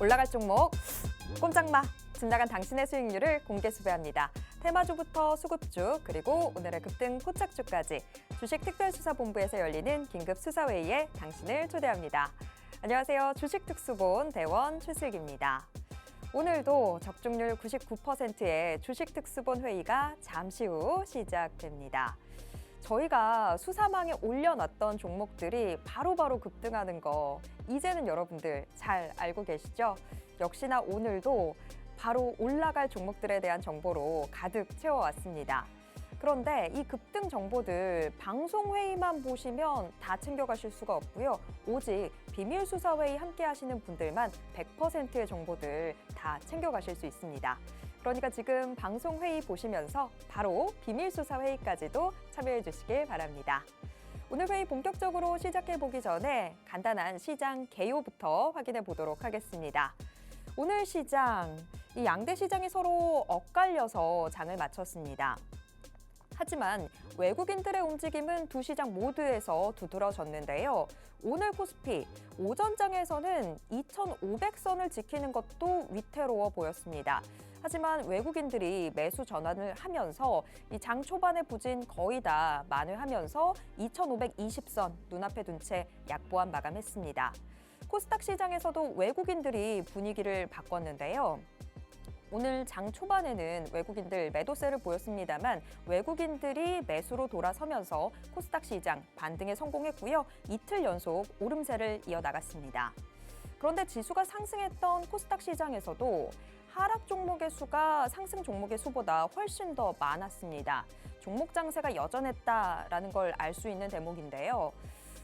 올라갈 종목 꼼짝마. 집 나간 당신의 수익률을 공개 수배합니다. 테마주부터 수급주 그리고 오늘의 급등 포착주까지 주식특별수사본부에서 열리는 긴급 수사회의에 당신을 초대합니다. 안녕하세요. 주식특수본 대원 최슬기입니다. 오늘도 적중률 99%의 주식특수본 회의가 잠시 후 시작됩니다. 저희가 수사망에 올려놨던 종목들이 바로바로 급등하는 거 이제는 여러분들 잘 알고 계시죠? 역시나 오늘도 바로 올라갈 종목들에 대한 정보로 가득 채워왔습니다. 그런데 이 급등 정보들 방송회의만 보시면 다 챙겨가실 수가 없고요. 오직 비밀수사회의 함께 하시는 분들만 100%의 정보들 다 챙겨가실 수 있습니다. 그러니까 지금 방송회의 보시면서 바로 비밀수사회의까지도 참여해 주시길 바랍니다. 오늘 회의 본격적으로 시작해 보기 전에 간단한 시장 개요부터 확인해 보도록 하겠습니다. 오늘 시장, 이 양대 시장이 서로 엇갈려서 장을 마쳤습니다. 하지만 외국인들의 움직임은 두 시장 모두에서 두드러졌는데요. 오늘 코스피 오전장에서는 2,500선을 지키는 것도 위태로워 보였습니다. 하지만 외국인들이 매수 전환을 하면서 이 장 초반의 부진 거의 다 만회하면서 2,520선 눈앞에 둔 채 약보합 마감했습니다. 코스닥 시장에서도 외국인들이 분위기를 바꿨는데요. 오늘 장 초반에는 외국인들 매도세를 보였습니다만 외국인들이 매수로 돌아서면서 코스닥 시장 반등에 성공했고요. 이틀 연속 오름세를 이어나갔습니다. 그런데 지수가 상승했던 코스닥 시장에서도 하락 종목의 수가 상승 종목의 수보다 훨씬 더 많았습니다. 종목 장세가 여전했다라는 걸 알 수 있는 대목인데요.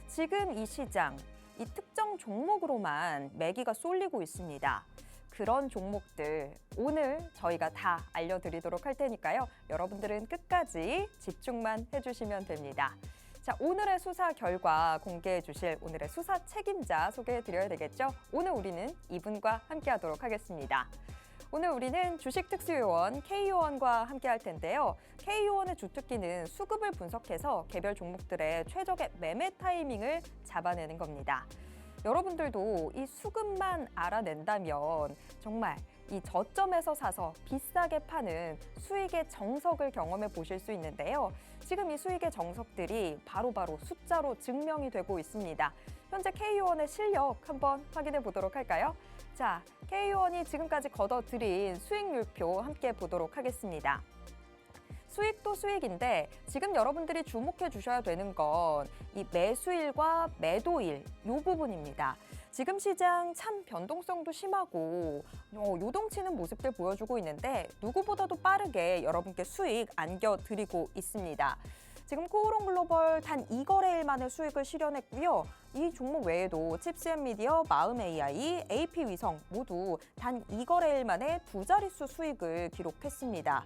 지금 이 시장, 이 특정 종목으로만 매기가 쏠리고 있습니다. 그런 종목들 오늘 저희가 다 알려드리도록 할 테니까요. 여러분들은 끝까지 집중만 해주시면 됩니다. 자, 오늘의 수사 결과 공개해 주실 오늘의 수사 책임자 소개해 드려야 되겠죠? 오늘 우리는 이분과 함께 하도록 하겠습니다. 오늘 우리는 주식특수요원 K요원과 함께 할 텐데요. K요원의 주특기는 수급을 분석해서 개별 종목들의 최적의 매매 타이밍을 잡아내는 겁니다. 여러분들도 이 수급만 알아낸다면 정말 이 저점에서 사서 비싸게 파는 수익의 정석을 경험해 보실 수 있는데요. 지금 이 수익의 정석들이 바로바로 숫자로 증명이 되고 있습니다. 현재 K요원의 실력 한번 확인해 보도록 할까요? 자, K요원이 지금까지 거둬들인 수익률표 함께 보도록 하겠습니다. 수익도 수익인데 지금 여러분들이 주목해 주셔야 되는 건 이 매수일과 매도일 이 부분입니다. 지금 시장 참 변동성도 심하고 요동치는 모습들 보여주고 있는데 누구보다도 빠르게 여러분께 수익 안겨드리고 있습니다. 지금 코오롱 글로벌 단 2거래일 만에 수익을 실현했고요. 이 종목 외에도 칩스앤미디어, 마음AI, AP위성 모두 단 2거래일 만에 두 자릿수 수익을 기록했습니다.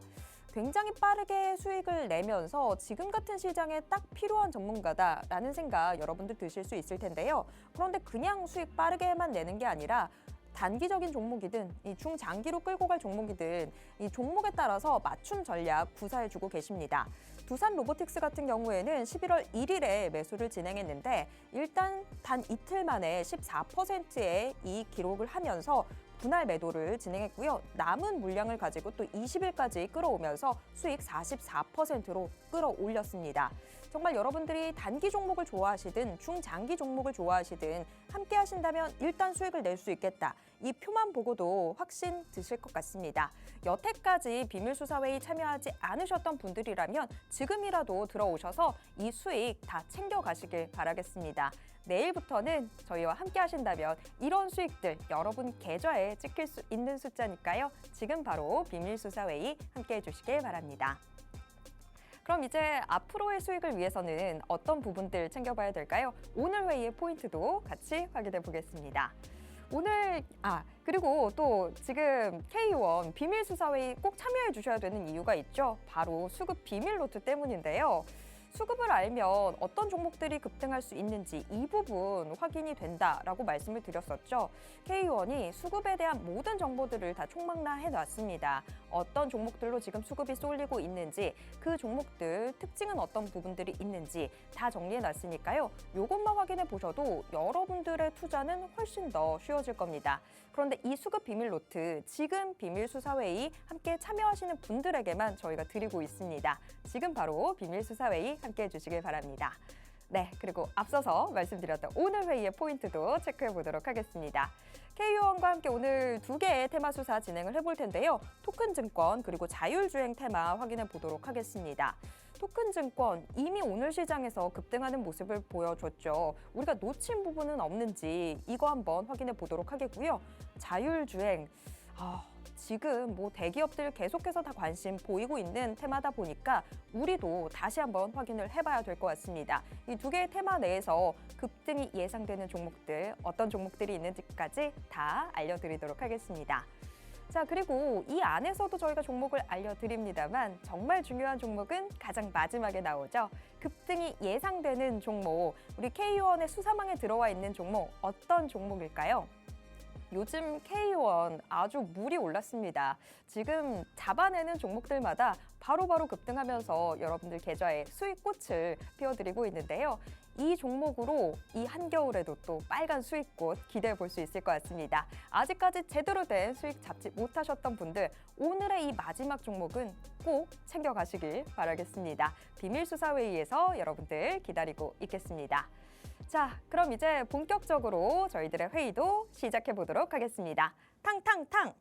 굉장히 빠르게 수익을 내면서 지금 같은 시장에 딱 필요한 전문가다라는 생각 여러분들 드실 수 있을 텐데요. 그런데 그냥 수익 빠르게만 내는 게 아니라 단기적인 종목이든 이 중장기로 끌고 갈 종목이든 이 종목에 따라서 맞춤 전략 구사해주고 계십니다. 두산 로보틱스 같은 경우에는 11월 1일에 매수를 진행했는데 일단 단 이틀 만에 14%의 이 기록을 하면서 분할 매도를 진행했고요. 남은 물량을 가지고 또 20일까지 끌어오면서 수익 44%로 끌어올렸습니다. 정말 여러분들이 단기 종목을 좋아하시든 중장기 종목을 좋아하시든 함께 하신다면 일단 수익을 낼 수 있겠다. 이 표만 보고도 확신 드실 것 같습니다. 여태까지 비밀수사회의 참여하지 않으셨던 분들이라면 지금이라도 들어오셔서 이 수익 다 챙겨가시길 바라겠습니다. 내일부터는 저희와 함께 하신다면 이런 수익들 여러분 계좌에 찍힐 수 있는 숫자니까요. 지금 바로 비밀수사회의 함께 해주시길 바랍니다. 그럼 이제 앞으로의 수익을 위해서는 어떤 부분들 챙겨봐야 될까요? 오늘 회의의 포인트도 같이 확인해 보겠습니다. 오늘 그리고 또 지금 K요원 비밀수사회의 꼭 참여해 주셔야 되는 이유가 있죠. 바로 수급 비밀 노트 때문인데요. 수급을 알면 어떤 종목들이 급등할 수 있는지 이 부분 확인이 된다라고 말씀을 드렸었죠. K1이 수급에 대한 모든 정보들을 다 총망라해놨습니다. 어떤 종목들로 지금 수급이 쏠리고 있는지, 그 종목들 특징은 어떤 부분들이 있는지 다 정리해놨으니까요. 이것만 확인해 보셔도 여러분들의 투자는 훨씬 더 쉬워질 겁니다. 그런데 이 수급 비밀 노트, 지금 비밀 수사회의 함께 참여하시는 분들에게만 저희가 드리고 있습니다. 지금 바로 비밀 수사회의 함께 해주시길 바랍니다. 네, 그리고 앞서서 말씀드렸던 오늘 회의의 포인트도 체크해 보도록 하겠습니다. K유원과 함께 오늘 2개의 테마 수사 진행을 해볼 텐데요. 토큰 증권 그리고 자율주행 테마 확인해 보도록 하겠습니다. 토큰 증권 이미 오늘 시장에서 급등하는 모습을 보여줬죠. 우리가 놓친 부분은 없는지 이거 한번 확인해 보도록 하겠고요. 자율주행, 지금 대기업들 계속해서 다 관심 보이고 있는 테마다 보니까 우리도 다시 한번 확인을 해봐야 될 것 같습니다. 이 2개의 테마 내에서 급등이 예상되는 종목들, 어떤 종목들이 있는지까지 다 알려드리도록 하겠습니다. 자, 그리고 이 안에서도 저희가 종목을 알려드립니다만 정말 중요한 종목은 가장 마지막에 나오죠. 급등이 예상되는 종목, 우리 K유원의 수사망에 들어와 있는 종목 어떤 종목일까요? 요즘 K1 아주 물이 올랐습니다. 지금 잡아내는 종목들마다 바로바로 급등하면서 여러분들 계좌에 수익꽃을 피워드리고 있는데요. 이 종목으로 이 한겨울에도 또 빨간 수익꽃 기대해 볼 수 있을 것 같습니다. 아직까지 제대로 된 수익 잡지 못하셨던 분들, 오늘의 이 마지막 종목은 꼭 챙겨가시길 바라겠습니다. 비밀수사회의에서 여러분들 기다리고 있겠습니다. 자, 그럼 이제 본격적으로 저희들의 회의도 시작해 보도록 하겠습니다. 탕탕탕!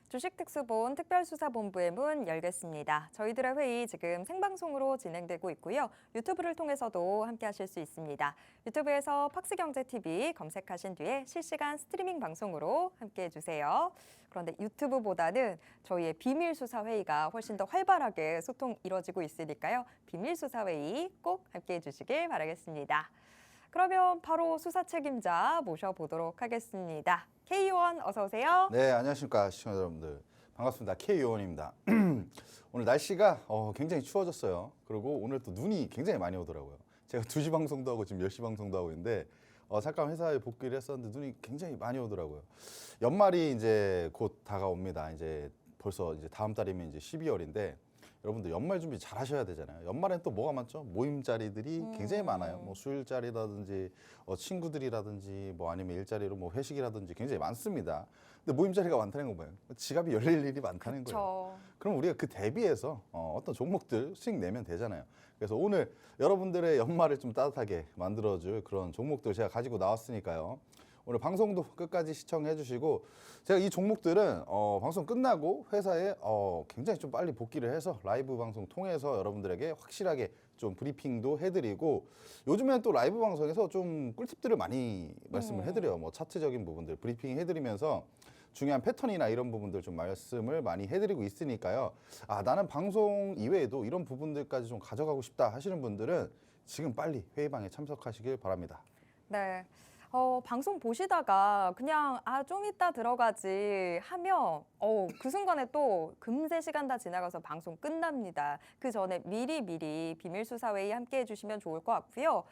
주식특수본 특별수사본부의 문 열겠습니다. 저희들의 회의 지금 생방송으로 진행되고 있고요. 유튜브를 통해서도 함께 하실 수 있습니다. 유튜브에서 팍스경제TV 검색하신 뒤에 실시간 스트리밍 방송으로 함께 해주세요. 그런데 유튜브보다는 저희의 비밀수사회의가 훨씬 더 활발하게 소통 이루어지고 있으니까요. 비밀수사회의 꼭 함께 해주시길 바라겠습니다. 그러면 바로 수사 책임자 모셔보도록 하겠습니다. K유원 어서 오세요. 네, 안녕하십니까 시청자 여러분들. 반갑습니다. K유원입니다. 오늘 날씨가 굉장히 추워졌어요. 그리고 오늘 또 눈이 굉장히 많이 오더라고요. 제가 2시 방송도 하고 지금 10시 방송도 하고 있는데 잠깐 회사에 복귀를 했었는데 눈이 굉장히 많이 오더라고요. 연말이 이제 곧 다가옵니다. 이제 벌써 이제 다음 달이면 이제 12월인데 여러분들 연말 준비 잘 하셔야 되잖아요. 연말엔 또 뭐가 많죠? 모임 자리들이 굉장히 많아요. 뭐 수일 자리라든지 친구들이라든지 뭐 아니면 일자리로 뭐 회식이라든지 굉장히 많습니다. 근데 모임 자리가 많다는 건 뭐예요? 지갑이 열릴 일이 많다는 거예요. 그럼 우리가 그 대비해서 어떤 종목들 수익 내면 되잖아요. 그래서 오늘 여러분들의 연말을 좀 따뜻하게 만들어줄 그런 종목들 제가 가지고 나왔으니까요. 오늘 방송도 끝까지 시청해 주시고 제가 이 종목들은 방송 끝나고 회사에 굉장히 좀 빨리 복귀를 해서 라이브 방송 통해서 여러분들에게 확실하게 좀 브리핑도 해드리고 요즘에는 또 라이브 방송에서 좀 꿀팁들을 많이 말씀을 해드려요. 뭐 차트적인 부분들 브리핑 해드리면서 중요한 패턴이나 이런 부분들 좀 말씀을 많이 해드리고 있으니까요. 나는 방송 이외에도 이런 부분들까지 좀 가져가고 싶다 하시는 분들은 지금 빨리 회의방에 참석하시길 바랍니다. 네. 방송 보시다가 그냥 좀 이따 들어가지 하면 그 순간에 또 금세 시간 다 지나가서 방송 끝납니다. 그 전에 미리 비밀수사회의 함께 해주시면 좋을 것 같고요.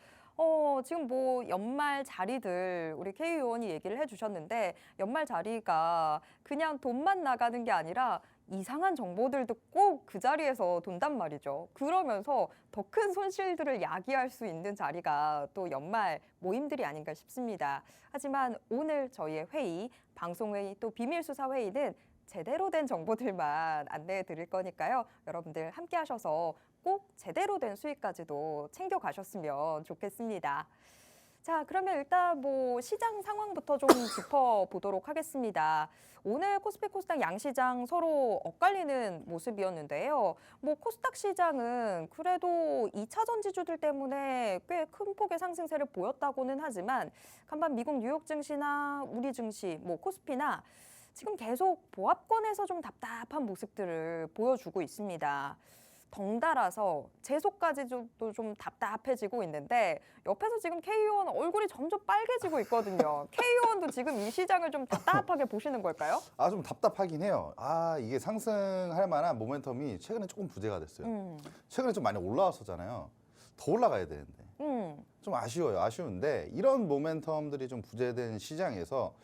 지금 뭐 연말 자리들 우리 K 의원이 얘기를 해주셨는데 연말 자리가 그냥 돈만 나가는 게 아니라 이상한 정보들도 꼭 그 자리에서 돈단 말이죠. 그러면서 더 큰 손실들을 야기할 수 있는 자리가 또 연말 모임들이 아닌가 싶습니다. 하지만 오늘 저희의 회의, 방송회의 또 비밀수사회의는 제대로 된 정보들만 안내해 드릴 거니까요. 여러분들 함께 하셔서 꼭 제대로 된 수익까지도 챙겨 가셨으면 좋겠습니다. 자, 그러면 일단 뭐 시장 상황부터 좀 짚어보도록 하겠습니다. 오늘 코스피 코스닥 양시장 서로 엇갈리는 모습이었는데요. 뭐 코스닥 시장은 그래도 2차 전지주들 때문에 꽤 큰 폭의 상승세를 보였다고는 하지만 간밤 미국 뉴욕 증시나 우리 증시, 뭐 코스피나 지금 계속 보합권에서 좀 답답한 모습들을 보여주고 있습니다. 덩달아서 재소까지도 좀 답답해지고 있는데 옆에서 지금 K의원 얼굴이 점점 빨개지고 있거든요. K의원도 지금 이 시장을 좀 답답하게 보시는 걸까요? 좀 답답하긴 해요. 이게 상승할 만한 모멘텀이 최근에 조금 부재가 됐어요. 최근에 좀 많이 올라왔었잖아요. 더 올라가야 되는데. 좀 아쉬워요. 아쉬운데 이런 모멘텀들이 좀 부재된 시장에서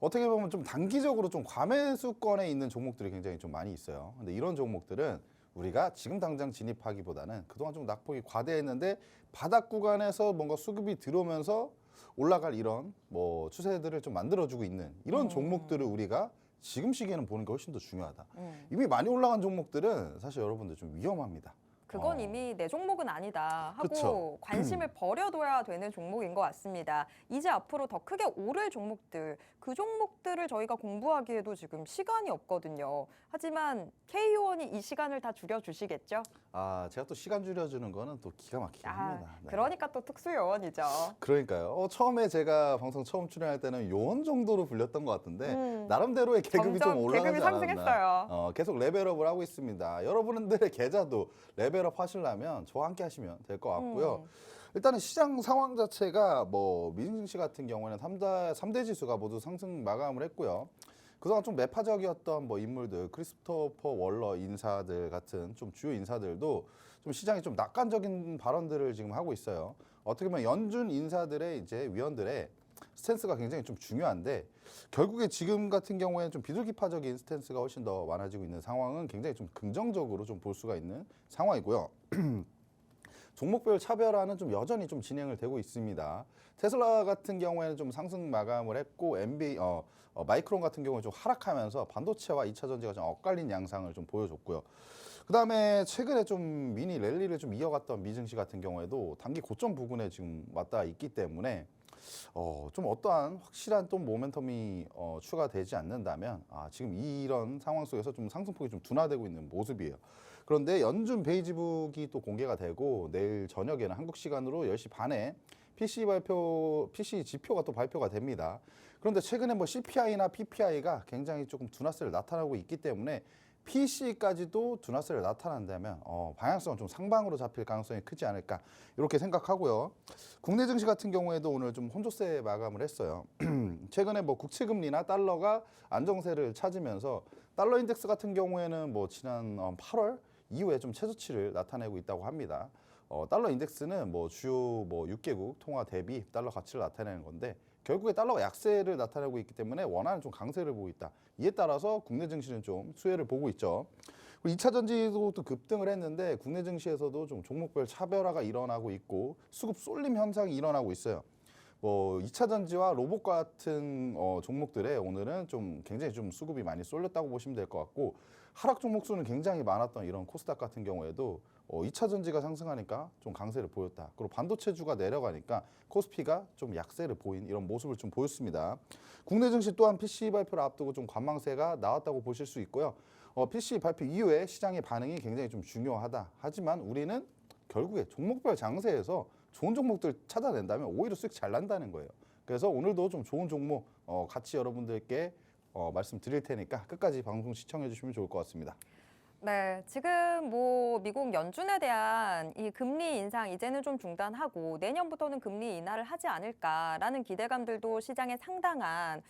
어떻게 보면 좀 단기적으로 좀 과매수권에 있는 종목들이 굉장히 좀 많이 있어요. 근데 이런 종목들은 우리가 지금 당장 진입하기보다는 그동안 좀 낙폭이 과대했는데 바닥 구간에서 뭔가 수급이 들어오면서 올라갈 이런 뭐 추세들을 좀 만들어주고 있는 이런 종목들을 우리가 지금 시기에는 보는 게 훨씬 더 중요하다. 이미 많이 올라간 종목들은 사실 여러분들 좀 위험합니다. 그건 이미 내 종목은 아니다 하고 그쵸. 관심을 버려둬야 되는 종목인 것 같습니다. 이제 앞으로 더 크게 오를 종목들, 그 종목들을 저희가 공부하기에도 지금 시간이 없거든요. 하지만 K의원이 이 시간을 다 줄여주시겠죠? 제가 또 시간 줄여주는 거는 또 기가 막히게 합니다. 네. 그러니까 또 특수요원이죠. 그러니까요. 처음에 제가 방송 처음 출연할 때는 요원 정도로 불렸던 것 같은데 나름대로의 계급이 점점 좀 올라가지 계급이 상승했어요. 않았나. 계속 레벨업을 하고 있습니다. 여러분들의 계좌도 레벨업 하시려면 저와 함께 하시면 될 것 같고요. 일단은 시장 상황 자체가 뭐 미증시 같은 경우에는 3대 지수가 모두 상승 마감을 했고요. 그동안 좀 매파적이었던 뭐 인물들, 크리스토퍼 월러 인사들 같은 좀 주요 인사들도 좀 시장이 좀 낙관적인 발언들을 지금 하고 있어요. 어떻게 보면 연준 인사들의 이제 위원들의 스탠스가 굉장히 좀 중요한데 결국에 지금 같은 경우에는 좀 비둘기파적인 스탠스가 훨씬 더 많아지고 있는 상황은 굉장히 좀 긍정적으로 좀 볼 수가 있는 상황이고요. 종목별 차별화는 좀 여전히 좀 진행을 되고 있습니다. 테슬라 같은 경우에는 좀 상승 마감을 했고 마이크론 같은 경우는 좀 하락하면서 반도체와 2차 전지가 좀 엇갈린 양상을 좀 보여줬고요. 그다음에 최근에 좀 미니 랠리를 좀 이어갔던 미증시 같은 경우에도 단기 고점 부근에 지금 왔다 있기 때문에 좀 어떠한 확실한 또 모멘텀이 추가되지 않는다면 지금 이런 상황 속에서 좀 상승폭이 좀 둔화되고 있는 모습이에요. 그런데 연준 베이지북이 또 공개가 되고 내일 저녁에는 한국 시간으로 10시 반에 PC 지표가 또 발표가 됩니다. 그런데 최근에 뭐 CPI나 PPI가 굉장히 조금 둔화세를 나타나고 있기 때문에 PC까지도 둔화세를 나타난다면 방향성은 좀 상방으로 잡힐 가능성이 크지 않을까 이렇게 생각하고요. 국내 증시 같은 경우에도 오늘 좀 혼조세 마감을 했어요. 최근에 뭐 국채 금리나 달러가 안정세를 찾으면서 달러 인덱스 같은 경우에는 뭐 지난 8월 이후에 좀 최저치를 나타내고 있다고 합니다. 달러 인덱스는 뭐 주요 뭐 6개국 통화 대비 달러 가치를 나타내는 건데 결국에 달러가 약세를 나타내고 있기 때문에 원화는 좀 강세를 보고 있다. 이에 따라서 국내 증시는 좀 수혜를 보고 있죠. 그리고 2차 전지도 또 급등을 했는데 국내 증시에서도 좀 종목별 차별화가 일어나고 있고 수급 쏠림 현상이 일어나고 있어요. 뭐 2차 전지와 로봇 같은 종목들에 오늘은 좀 굉장히 좀 수급이 많이 쏠렸다고 보시면 될 것 같고 하락 종목 수는 굉장히 많았던 이런 코스닥 같은 경우에도 2차 전지가 상승하니까 좀 강세를 보였다. 그리고 반도체주가 내려가니까 코스피가 좀 약세를 보인 이런 모습을 좀 보였습니다. 국내 증시 또한 PC 발표를 앞두고 좀 관망세가 나왔다고 보실 수 있고요. PC 발표 이후에 시장의 반응이 굉장히 좀 중요하다. 하지만 우리는 결국에 종목별 장세에서 좋은 종목들 찾아낸다면 오히려 수익 잘 난다는 거예요. 그래서 오늘도 좀 좋은 종목 같이 여러분들께 말씀드릴 테니까 끝까지 방송 시청해 주시면 좋을 것 같습니다. 네, 지금 뭐 미국 연준에 대한 이 금리 인상 이제는 좀 중단하고 내년부터는 금리 인하를 하지 않을까라는 기대감들도 시장에 상당한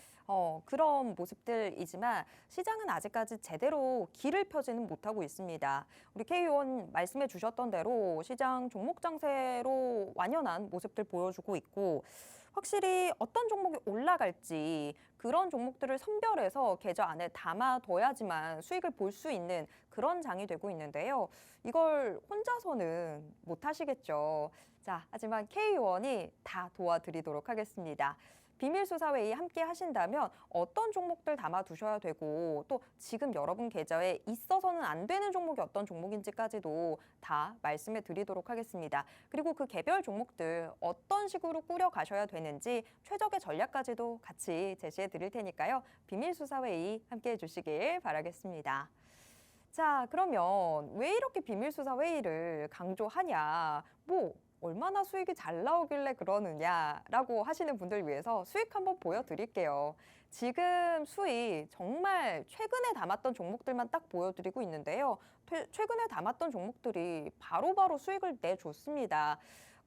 그런 모습들이지만 시장은 아직까지 제대로 길을 펴지는 못하고 있습니다. 우리 K 의원 말씀해 주셨던 대로 시장 종목 장세로 완연한 모습들 보여주고 있고 확실히 어떤 종목이 올라갈지 그런 종목들을 선별해서 계좌 안에 담아둬야지만 수익을 볼 수 있는 그런 장이 되고 있는데요. 이걸 혼자서는 못 하시겠죠. 자, 하지만 K1이 다 도와드리도록 하겠습니다. 비밀수사회의 함께 하신다면 어떤 종목들 담아두셔야 되고 또 지금 여러분 계좌에 있어서는 안 되는 종목이 어떤 종목인지까지도 다 말씀해 드리도록 하겠습니다. 그리고 그 개별 종목들 어떤 식으로 꾸려 가셔야 되는지 최적의 전략까지도 같이 제시해 드릴 테니까요. 비밀수사회의 함께 해주시길 바라겠습니다. 자, 그러면 왜 이렇게 비밀수사 회의를 강조하냐? 뭐 얼마나 수익이 잘 나오길래 그러느냐라고 하시는 분들 위해서 수익 한번 보여드릴게요. 지금 수익 정말 최근에 담았던 종목들만 딱 보여드리고 있는데요. 최근에 담았던 종목들이 바로바로 수익을 내줬습니다.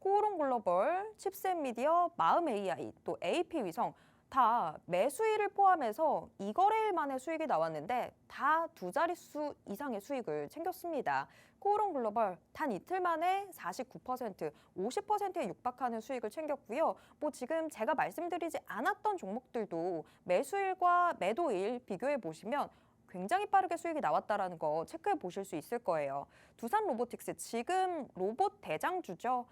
코오롱 글로벌, 칩셋 미디어, 마음 AI, 또 AP 위성 다 매수일을 포함해서 2거래일 만에 수익이 나왔는데 다 두 자릿수 이상의 수익을 챙겼습니다. 코오롱 글로벌 단 이틀 만에 49%, 50%에 육박하는 수익을 챙겼고요. 뭐 지금 제가 말씀드리지 않았던 종목들도 매수일과 매도일 비교해 보시면 굉장히 빠르게 수익이 나왔다는 거 체크해 보실 수 있을 거예요. 두산 로보틱스 지금 로봇 대장주죠.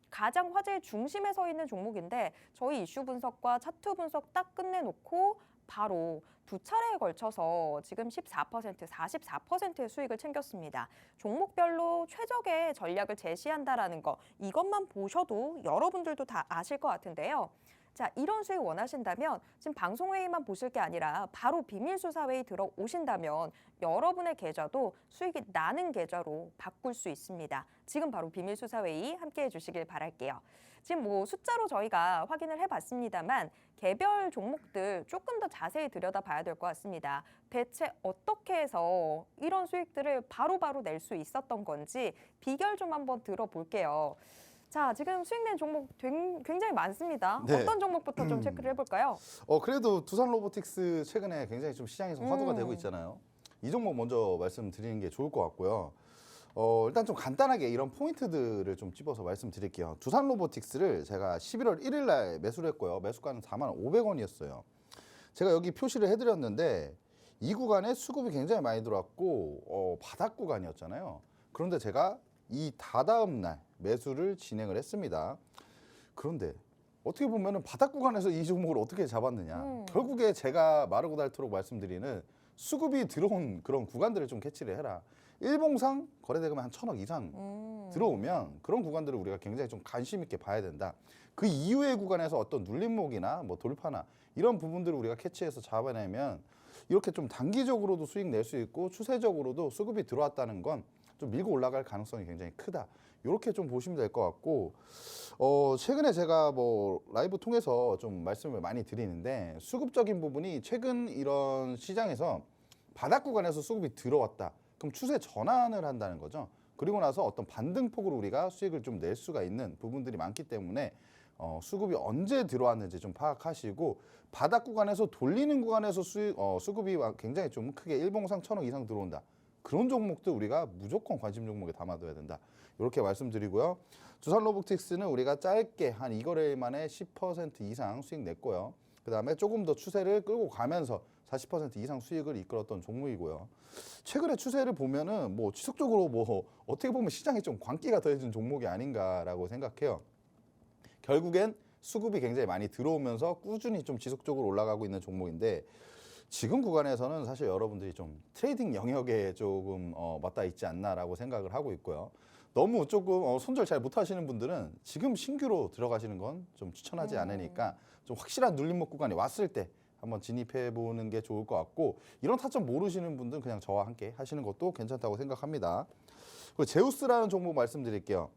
가장 화제의 중심에 서 있는 종목인데 저희 이슈 분석과 차트 분석 딱 끝내놓고 바로 두 차례에 걸쳐서 지금 14%, 44%의 수익을 챙겼습니다. 종목별로 최적의 전략을 제시한다라는 거 이것만 보셔도 여러분들도 다 아실 것 같은데요. 자, 이런 수익 원하신다면 지금 방송회의만 보실 게 아니라 바로 비밀수사회의 들어오신다면 여러분의 계좌도 수익이 나는 계좌로 바꿀 수 있습니다. 지금 바로 비밀수사회의 함께 해주시길 바랄게요. 지금 뭐 숫자로 저희가 확인을 해봤습니다만 개별 종목들 조금 더 자세히 들여다봐야 될 것 같습니다. 대체 어떻게 해서 이런 수익들을 바로바로 낼 수 있었던 건지 비결 좀 한번 들어볼게요. 자, 지금 수익 낸 종목 굉장히 많습니다. 네. 어떤 종목부터 좀 체크를 해볼까요? 그래도 두산 로보틱스 최근에 굉장히 좀 시장에서 화두가 되고 있잖아요. 이 종목 먼저 말씀드리는 게 좋을 것 같고요. 일단 좀 간단하게 이런 포인트들을 좀 찝어서 말씀드릴게요. 두산 로보틱스를 제가 11월 1일 날 매수를 했고요. 매수가는 45,500원이었어요. 제가 여기 표시를 해드렸는데 이 구간에 수급이 굉장히 많이 들어왔고 바닥 구간이었잖아요. 그런데 제가 이 다다음 날 매수를 진행을 했습니다. 그런데 어떻게 보면은 바닥 구간에서 이 종목을 어떻게 잡았느냐. 결국에 제가 마르고 닳도록 말씀드리는 수급이 들어온 그런 구간들을 좀 캐치를 해라. 일봉상 거래대금이 한 1,000억 이상 들어오면 그런 구간들을 우리가 굉장히 좀 관심 있게 봐야 된다. 그 이후의 구간에서 어떤 눌림목이나 뭐 돌파나 이런 부분들을 우리가 캐치해서 잡아내면 이렇게 좀 단기적으로도 수익 낼 수 있고 추세적으로도 수급이 들어왔다는 건 좀 밀고 올라갈 가능성이 굉장히 크다. 이렇게 좀 보시면 될 것 같고 최근에 제가 뭐 라이브 통해서 좀 말씀을 많이 드리는데 수급적인 부분이 최근 이런 시장에서 바닥 구간에서 수급이 들어왔다. 그럼 추세 전환을 한다는 거죠. 그리고 나서 어떤 반등폭으로 우리가 수익을 좀 낼 수가 있는 부분들이 많기 때문에 수급이 언제 들어왔는지 좀 파악하시고 바닥 구간에서 돌리는 구간에서 수급이 굉장히 좀 크게 일봉상 1,000억 이상 들어온다. 그런 종목도 우리가 무조건 관심 종목에 담아둬야 된다. 이렇게 말씀드리고요. 두산 로보틱스는 우리가 짧게 한 2거래일 만에 10% 이상 수익 냈고요. 그다음에 조금 더 추세를 끌고 가면서 40% 이상 수익을 이끌었던 종목이고요. 최근에 추세를 보면은 뭐 지속적으로 뭐 어떻게 보면 시장에 좀 광기가 더해진 종목이 아닌가라고 생각해요. 결국엔 수급이 굉장히 많이 들어오면서 꾸준히 좀 지속적으로 올라가고 있는 종목인데 지금 구간에서는 사실 여러분들이 좀 트레이딩 영역에 조금 맞닿아 있지 않나라고 생각을 하고 있고요. 너무 조금 손절 잘 못하시는 분들은 지금 신규로 들어가시는 건 좀 추천하지 않으니까 좀 확실한 눌림목 구간이 왔을 때 한번 진입해 보는 게 좋을 것 같고 이런 타점 모르시는 분들은 그냥 저와 함께 하시는 것도 괜찮다고 생각합니다. 그리고 제우스라는 종목 말씀드릴게요.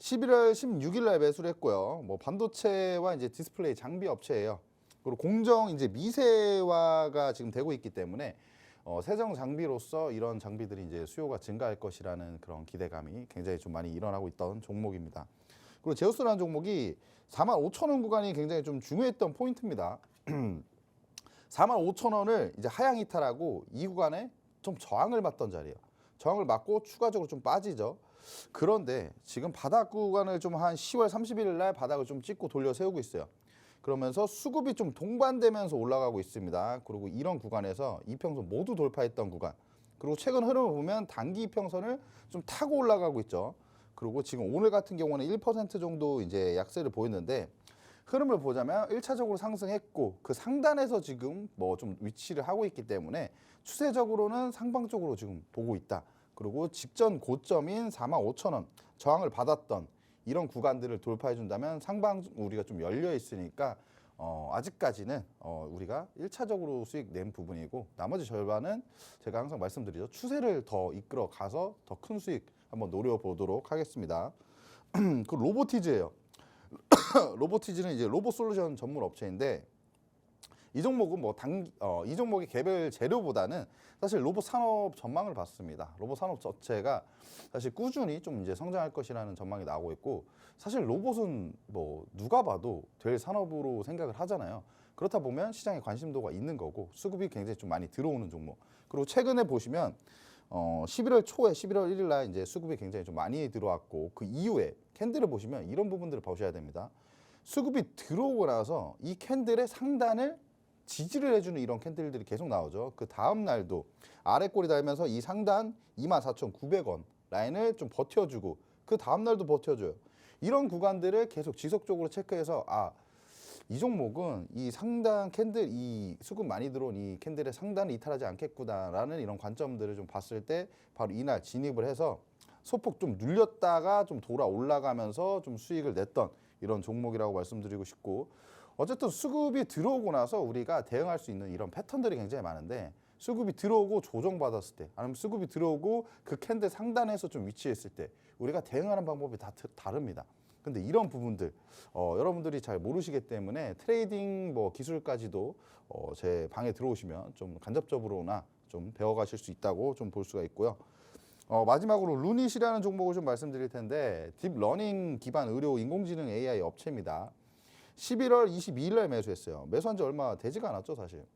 11월 16일 날 매수를 했고요. 뭐 반도체와 이제 디스플레이 장비 업체예요. 그리고 공정 이제 미세화가 지금 되고 있기 때문에 세정 장비로서 이런 장비들이 이제 수요가 증가할 것이라는 그런 기대감이 굉장히 좀 많이 일어나고 있던 종목입니다. 그리고 제우스라는 종목이 45,000원 구간이 굉장히 좀 중요했던 포인트입니다. 45,000원을 이제 하향 이탈하고 이 구간에 좀 저항을 받던 자리예요. 저항을 받고 추가적으로 좀 빠지죠. 그런데 지금 바닥 구간을 좀 한 10월 31일 날 바닥을 좀 찍고 돌려 세우고 있어요. 그러면서 수급이 좀 동반되면서 올라가고 있습니다. 그리고 이런 구간에서 이평선 모두 돌파했던 구간. 그리고 최근 흐름을 보면 단기 이평선을 좀 타고 올라가고 있죠. 그리고 지금 오늘 같은 경우는 1% 정도 이제 약세를 보였는데 흐름을 보자면 1차적으로 상승했고 그 상단에서 지금 뭐 좀 위치를 하고 있기 때문에 추세적으로는 상방적으로 지금 보고 있다. 그리고 직전 고점인 45,000원 저항을 받았던 이런 구간들을 돌파해 준다면 상방 우리가 좀 열려 있으니까 아직까지는 우리가 1차적으로 수익 낸 부분이고 나머지 절반은 제가 항상 말씀드리죠. 추세를 더 이끌어 가서 더 큰 수익 한번 노려보도록 하겠습니다. 그 로보티즈예요. 로보티즈는 이제 로봇 솔루션 전문 업체인데 이 종목은 이 종목의 개별 재료보다는 사실 로봇 산업 전망을 봤습니다. 로봇 산업 자체가 사실 꾸준히 좀 이제 성장할 것이라는 전망이 나오고 있고 사실 로봇은 뭐 누가 봐도 될 산업으로 생각을 하잖아요. 그렇다 보면 시장에 관심도가 있는 거고 수급이 굉장히 좀 많이 들어오는 종목. 그리고 최근에 보시면 11월 초에 11월 1일 날 이제 수급이 굉장히 좀 많이 들어왔고 그 이후에 캔들을 보시면 이런 부분들을 보셔야 됩니다. 수급이 들어오고 나서 이 캔들의 상단을 지지를 해주는 이런 캔들들이 계속 나오죠. 그 다음 날도 아래 꼬리 달면서 이 상단 24,900원 라인을 좀 버텨주고 그 다음 날도 버텨줘요. 이런 구간들을 계속 지속적으로 체크해서 이 종목은 이 상단 캔들 이 수급 많이 들어온 이 캔들의 상단을 이탈하지 않겠구나라는 이런 관점들을 좀 봤을 때 바로 이날 진입을 해서 소폭 좀 눌렸다가 좀 돌아 올라가면서 좀 수익을 냈던 이런 종목이라고 말씀드리고 싶고 어쨌든 수급이 들어오고 나서 우리가 대응할 수 있는 이런 패턴들이 굉장히 많은데 수급이 들어오고 조정받았을 때 아니면 수급이 들어오고 그 캔들 상단에서 좀 위치했을 때 우리가 대응하는 방법이 다 다릅니다. 근데 이런 부분들 여러분들이 잘 모르시기 때문에 트레이딩 뭐 기술까지도 제 방에 들어오시면 좀 간접적으로나 좀 배워가실 수 있다고 좀 볼 수가 있고요. 마지막으로 루닛이라는 종목을 좀 말씀드릴 텐데 딥러닝 기반 의료 인공지능 AI 업체입니다. 11월 22일 날 매수했어요. 매수한 지 얼마 되지가 않았죠, 사실.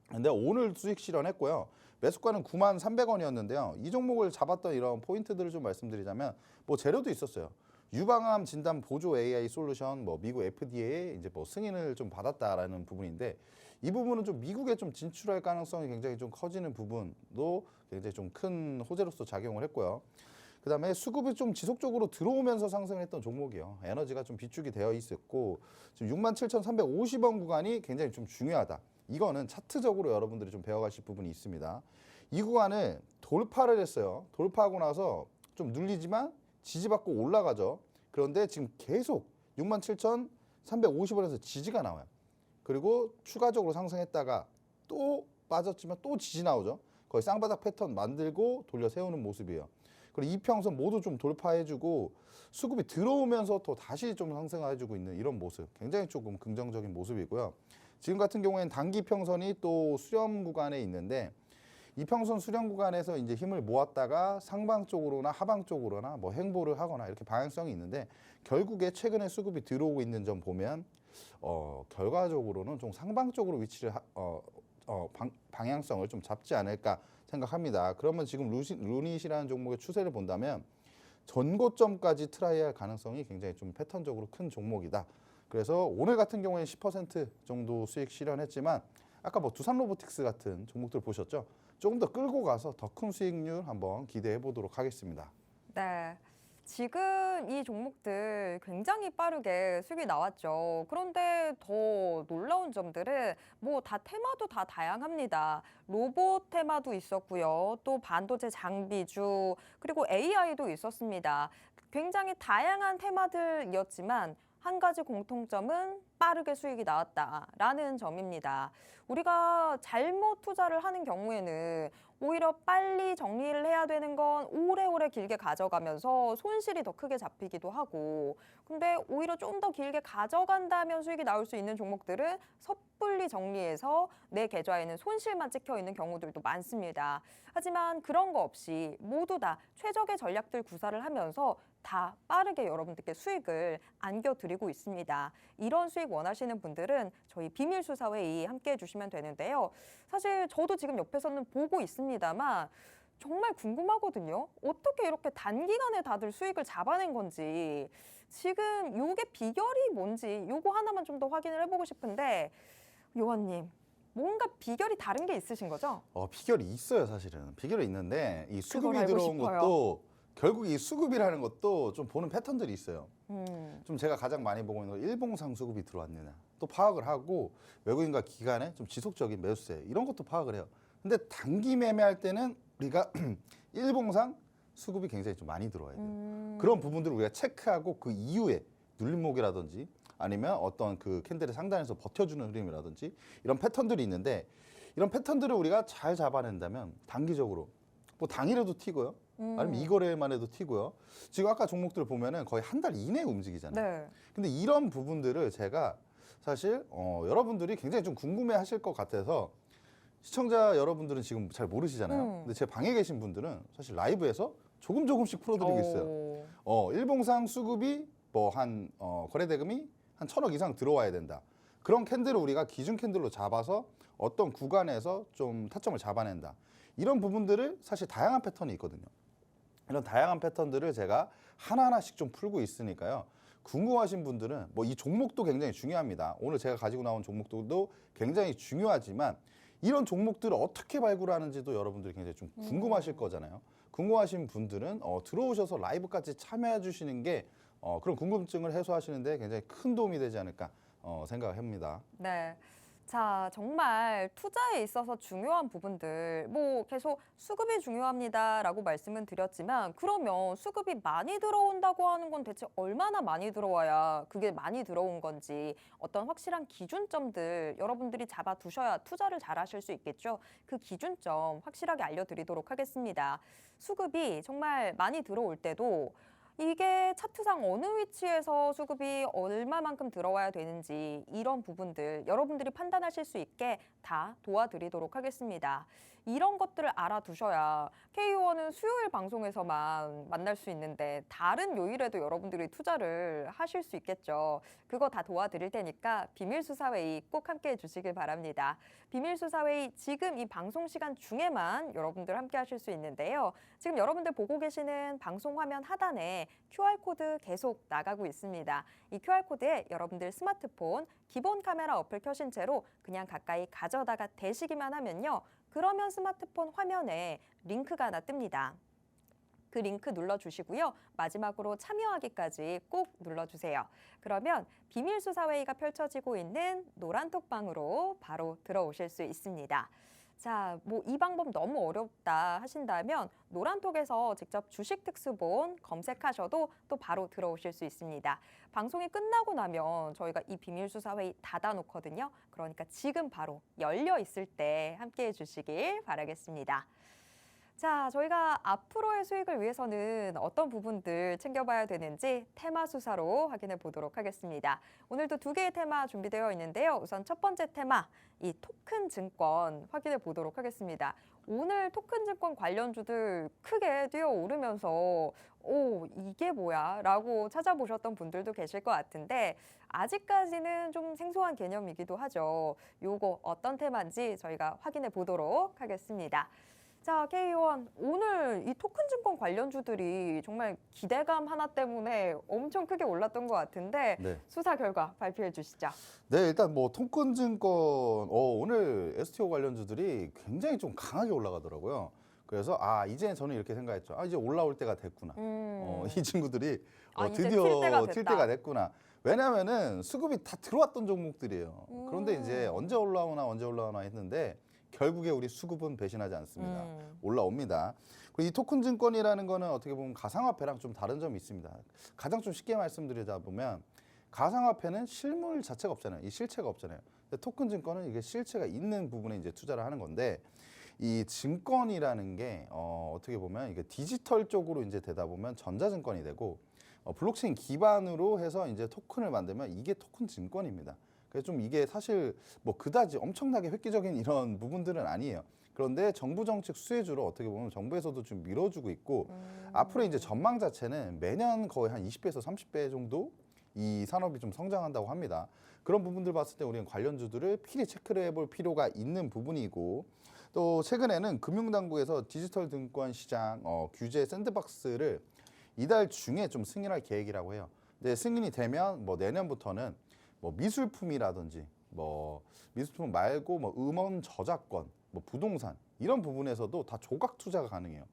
근데 오늘 수익 실현했고요. 매수가는 93,300원이었는데요. 이 종목을 잡았던 이런 포인트들을 좀 말씀드리자면 뭐 재료도 있었어요. 유방암 진단 보조 AI 솔루션 뭐 미국 FDA에 이제 뭐 승인을 좀 받았다라는 부분인데 이 부분은 좀 미국에 좀 진출할 가능성이 굉장히 좀 커지는 부분도 굉장히 좀 큰 호재로서 작용을 했고요. 그다음에 수급이 좀 지속적으로 들어오면서 상승했던 종목이요. 에너지가 좀 비축이 되어 있었고 지금 67,350원 구간이 굉장히 좀 중요하다. 이거는 차트적으로 여러분들이 좀 배워가실 부분이 있습니다. 이 구간을 돌파를 했어요. 돌파하고 나서 좀 눌리지만 지지받고 올라가죠. 그런데 지금 계속 67,350원에서 지지가 나와요. 그리고 추가적으로 상승했다가 또 빠졌지만 또 지지 나오죠. 거의 쌍바닥 패턴 만들고 돌려 세우는 모습이에요. 그리고 이평선 모두 좀 돌파해주고 수급이 들어오면서 또 다시 좀 상승해주고 있는 이런 모습 굉장히 조금 긍정적인 모습이고요. 지금 같은 경우에는 단기 평선이 또 수렴 구간에 있는데 이평선 수렴 구간에서 이제 힘을 모았다가 상방 쪽으로나 하방 쪽으로나 뭐 행보를 하거나 이렇게 방향성이 있는데 결국에 최근에 수급이 들어오고 있는 점 보면 결과적으로는 좀 상방 쪽으로 위치를 방향성을 좀 잡지 않을까 생각합니다. 그러면 지금 루닛이라는 종목의 추세를 본다면 전고점까지 트라이할 가능성이 굉장히 좀 패턴적으로 큰 종목이다. 그래서 오늘 같은 경우에는 10% 정도 수익 실현했지만 아까 뭐 두산 로보틱스 같은 종목들 보셨죠? 조금 더 끌고 가서 더 큰 수익률 한번 기대해 보도록 하겠습니다. 네. 지금 이 종목들 굉장히 빠르게 수익이 나왔죠. 그런데 더 놀라운 점들은 뭐 다 테마도 다 다양합니다. 로봇 테마도 있었고요. 또 반도체 장비주, 그리고 AI도 있었습니다. 굉장히 다양한 테마들이었지만 한 가지 공통점은 빠르게 수익이 나왔다라는 점입니다. 우리가 잘못 투자를 하는 경우에는 오히려 빨리 정리를 해야 되는 건 오래오래 길게 가져가면서 손실이 더 크게 잡히기도 하고, 근데 오히려 좀 더 길게 가져간다면 수익이 나올 수 있는 종목들은 섣불리 정리해서 내 계좌에는 손실만 찍혀 있는 경우들도 많습니다. 하지만 그런 거 없이 모두 다 최적의 전략들 구사를 하면서 다 빠르게 여러분들께 수익을 안겨드리고 있습니다. 이런 수익 원하시는 분들은 저희 비밀수사회의 함께 해주시면 되는데요. 사실 저도 지금 옆에서는 보고 있습니다만 정말 궁금하거든요. 어떻게 이렇게 단기간에 다들 수익을 잡아낸 건지, 지금 요게 비결이 뭔지 요거 하나만 좀 더 확인을 해보고 싶은데, 요한님 뭔가 비결이 다른 게 있으신 거죠? 비결이 있어요, 사실은. 비결이 있는데 이 수급이 알고 들어온 싶어요. 것도 결국 이 수급이라는 것도 좀 보는 패턴들이 있어요. 음. 좀 제가 가장 많이 보고 있는 건 일봉상 수급이 들어왔느냐 또 파악을 하고 외국인과 기관의 좀 지속적인 매수세 이런 것도 파악을 해요. 근데 단기 매매할 때는 우리가 일봉상 수급이 굉장히 좀 많이 들어와야 돼요. 그런 부분들을 우리가 체크하고 그 이후에 눌림목이라든지 아니면 어떤 그 캔들의 상단에서 버텨주는 흐름이라든지 이런 패턴들이 있는데, 이런 패턴들을 우리가 잘 잡아낸다면 단기적으로 뭐 당일에도 튀고요. 아니면 이 거래만 해도 튀고요. 지금 아까 종목들 보면은 거의 한 달 이내에 움직이잖아요. 네. 근데 이런 부분들을 제가 사실 여러분들이 굉장히 좀 궁금해 하실 것 같아서, 시청자 여러분들은 지금 잘 모르시잖아요. 근데 제 방에 계신 분들은 사실 라이브에서 조금씩 풀어드리고 있어요. 일봉상 수급이 뭐 한 거래 대금이 한 1,000억 이상 들어와야 된다. 그런 캔들을 우리가 기준 캔들로 잡아서 어떤 구간에서 좀 타점을 잡아낸다. 이런 부분들을 사실 다양한 패턴이 있거든요. 이런 다양한 패턴들을 제가 하나하나씩 좀 풀고 있으니까요. 궁금하신 분들은 뭐 이 종목도 굉장히 중요합니다. 오늘 제가 가지고 나온 종목들도 굉장히 중요하지만 이런 종목들을 어떻게 발굴하는지도 여러분들이 굉장히 좀 궁금하실 거잖아요. 궁금하신 분들은 들어오셔서 라이브까지 참여해 주시는 게 그런 궁금증을 해소하시는데 굉장히 큰 도움이 되지 않을까 생각합니다. 네. 자, 정말 투자에 있어서 중요한 부분들, 뭐 계속 수급이 중요합니다라고 말씀은 드렸지만, 그러면 수급이 많이 들어온다고 하는 건 대체 얼마나 많이 들어와야 그게 많이 들어온 건지, 어떤 확실한 기준점들 여러분들이 잡아두셔야 투자를 잘 하실 수 있겠죠. 그 기준점 확실하게 알려드리도록 하겠습니다. 수급이 정말 많이 들어올 때도 이게 차트상 어느 위치에서 수급이 얼마만큼 들어와야 되는지, 이런 부분들 여러분들이 판단하실 수 있게 다 도와드리도록 하겠습니다. 이런 것들을 알아두셔야, K1은 수요일 방송에서만 만날 수 있는데 다른 요일에도 여러분들이 투자를 하실 수 있겠죠. 그거 다 도와드릴 테니까 비밀수사회의 꼭 함께 해주시길 바랍니다. 비밀수사회의 지금 이 방송 시간 중에만 여러분들 함께 하실 수 있는데요. 지금 여러분들 보고 계시는 방송 화면 하단에 QR코드 계속 나가고 있습니다. 이 QR코드에 여러분들 스마트폰 기본 카메라 어플 켜신 채로 그냥 가까이 가져다가 대시기만 하면요. 그러면 스마트폰 화면에 링크가 하나 뜹니다. 그 링크 눌러주시고요. 마지막으로 참여하기까지 꼭 눌러주세요. 그러면 비밀수사회의가 펼쳐지고 있는 노란톡방으로 바로 들어오실 수 있습니다. 자, 뭐 이 방법 너무 어렵다 하신다면 노란톡에서 직접 주식 특수본 검색하셔도 또 바로 들어오실 수 있습니다. 방송이 끝나고 나면 저희가 이 비밀수사회의 닫아놓거든요. 그러니까 지금 바로 열려 있을 때 함께 해주시길 바라겠습니다. 자, 저희가 앞으로의 수익을 위해서는 어떤 부분들 챙겨봐야 되는지 테마 수사로 확인해 보도록 하겠습니다. 오늘도 2개의 테마 준비되어 있는데요. 우선 첫 번째 테마, 이 토큰 증권 확인해 보도록 하겠습니다. 오늘 토큰 증권 관련주들 크게 뛰어오르면서 이게 뭐야? 라고 찾아보셨던 분들도 계실 것 같은데, 아직까지는 좀 생소한 개념이기도 하죠. 요거 어떤 테마인지 저희가 확인해 보도록 하겠습니다. 자, K1, 오늘 이 토큰 증권 관련주들이 정말 기대감 하나 때문에 엄청 크게 올랐던 것 같은데, 네. 수사 결과 발표해 주시죠. 네, 일단 뭐 토큰 증권 오늘 STO 관련주들이 굉장히 좀 강하게 올라가더라고요. 그래서 이제 저는 이렇게 생각했죠. 이제 올라올 때가 됐구나. 이 친구들이 이제 드디어 튈 튈 때가 때가 됐구나. 왜냐하면은 수급이 다 들어왔던 종목들이에요. 그런데 이제 언제 올라오나 했는데 결국에 우리 수급은 배신하지 않습니다. 올라옵니다. 그리고 이 토큰 증권이라는 거는 어떻게 보면 가상화폐랑 좀 다른 점이 있습니다. 가장 좀 쉽게 말씀드리자 보면, 가상화폐는 실물 자체가 없잖아요. 이 실체가 없잖아요. 근데 토큰 증권은 이게 실체가 있는 부분에 이제 투자를 하는 건데, 이 증권이라는 게 어떻게 보면 이게 디지털 쪽으로 이제 되다 보면 전자증권이 되고 블록체인 기반으로 해서 이제 토큰을 만들면 이게 토큰 증권입니다. 그래서 좀 이게 사실 뭐 그다지 엄청나게 획기적인 이런 부분들은 아니에요. 그런데 정부 정책 수혜주로 어떻게 보면 정부에서도 좀 밀어주고 있고 앞으로 이제 전망 자체는 매년 거의 한 20배에서 30배 정도 이 산업이 좀 성장한다고 합니다. 그런 부분들 봤을 때 우리는 관련주들을 필히 체크를 해볼 필요가 있는 부분이고 또 최근에는 금융당국에서 디지털 증권 시장 규제 샌드박스를 이달 중에 좀 승인할 계획이라고 해요. 근데 승인이 되면 뭐 내년부터는 뭐 미술품이라든지 뭐 미술품 말고 뭐 음원 저작권, 뭐 부동산 이런 부분에서도 다 조각 투자가 가능해요.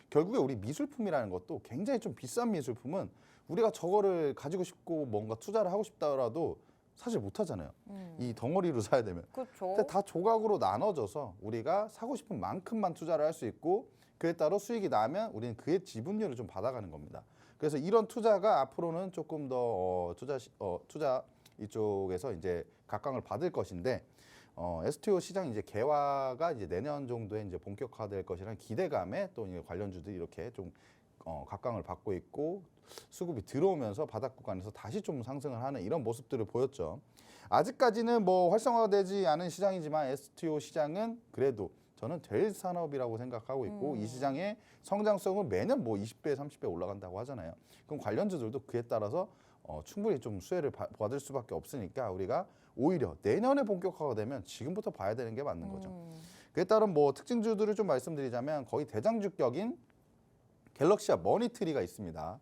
결국에 우리 미술품이라는 것도 굉장히 좀 비싼 미술품은 우리가 저거를 가지고 싶고 뭔가 투자를 하고 싶다라도 사실 못 하잖아요. 이 덩어리로 사야 되면. 그렇죠. 근데 다 조각으로 나눠져서 우리가 사고 싶은 만큼만 투자를 할 수 있고 그에 따라 수익이 나면 우리는 그의 지분율을 좀 받아가는 겁니다. 그래서 이런 투자가 앞으로는 조금 더 투자 이쪽에서 이제 각광을 받을 것인데 STO 시장 이제 개화가 이제 내년 정도에 이제 본격화될 것이라는 기대감에 또 이제 관련주들이 이렇게 좀 각광을 받고 있고 수급이 들어오면서 바닥 구간에서 다시 좀 상승을 하는 이런 모습들을 보였죠. 아직까지는 뭐 활성화되지 않은 시장이지만 STO 시장은 그래도 저는 될 산업이라고 생각하고 있고 이 시장의 성장성은 매년 뭐 20배, 30배 올라간다고 하잖아요. 그럼 관련주들도 그에 따라서 충분히 좀 수혜를 받을 수밖에 없으니까 우리가 오히려 내년에 본격화가 되면 지금부터 봐야 되는 게 맞는 거죠. 그에 따른 뭐 특징주들을 좀 말씀드리자면 거의 대장주격인 갤럭시와 머니트리가 있습니다.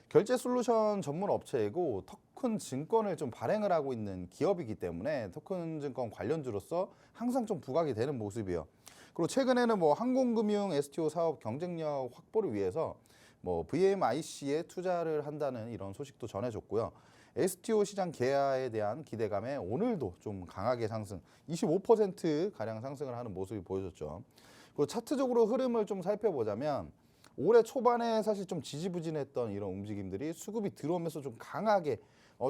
결제 솔루션 전문 업체이고 토큰 증권을 좀 발행을 하고 있는 기업이기 때문에 토큰 증권 관련주로서 항상 좀 부각이 되는 모습이에요. 그리고 최근에는 뭐 항공금융 STO 사업 경쟁력 확보를 위해서 뭐 VMIC에 투자를 한다는 이런 소식도 전해졌고요. STO 시장 개화에 대한 기대감에 오늘도 좀 강하게 상승, 25% 가량 상승을 하는 모습이 보여졌죠. 그리고 차트적으로 흐름을 좀 살펴보자면 올해 초반에 사실 좀 지지부진했던 이런 움직임들이 수급이 들어오면서 좀 강하게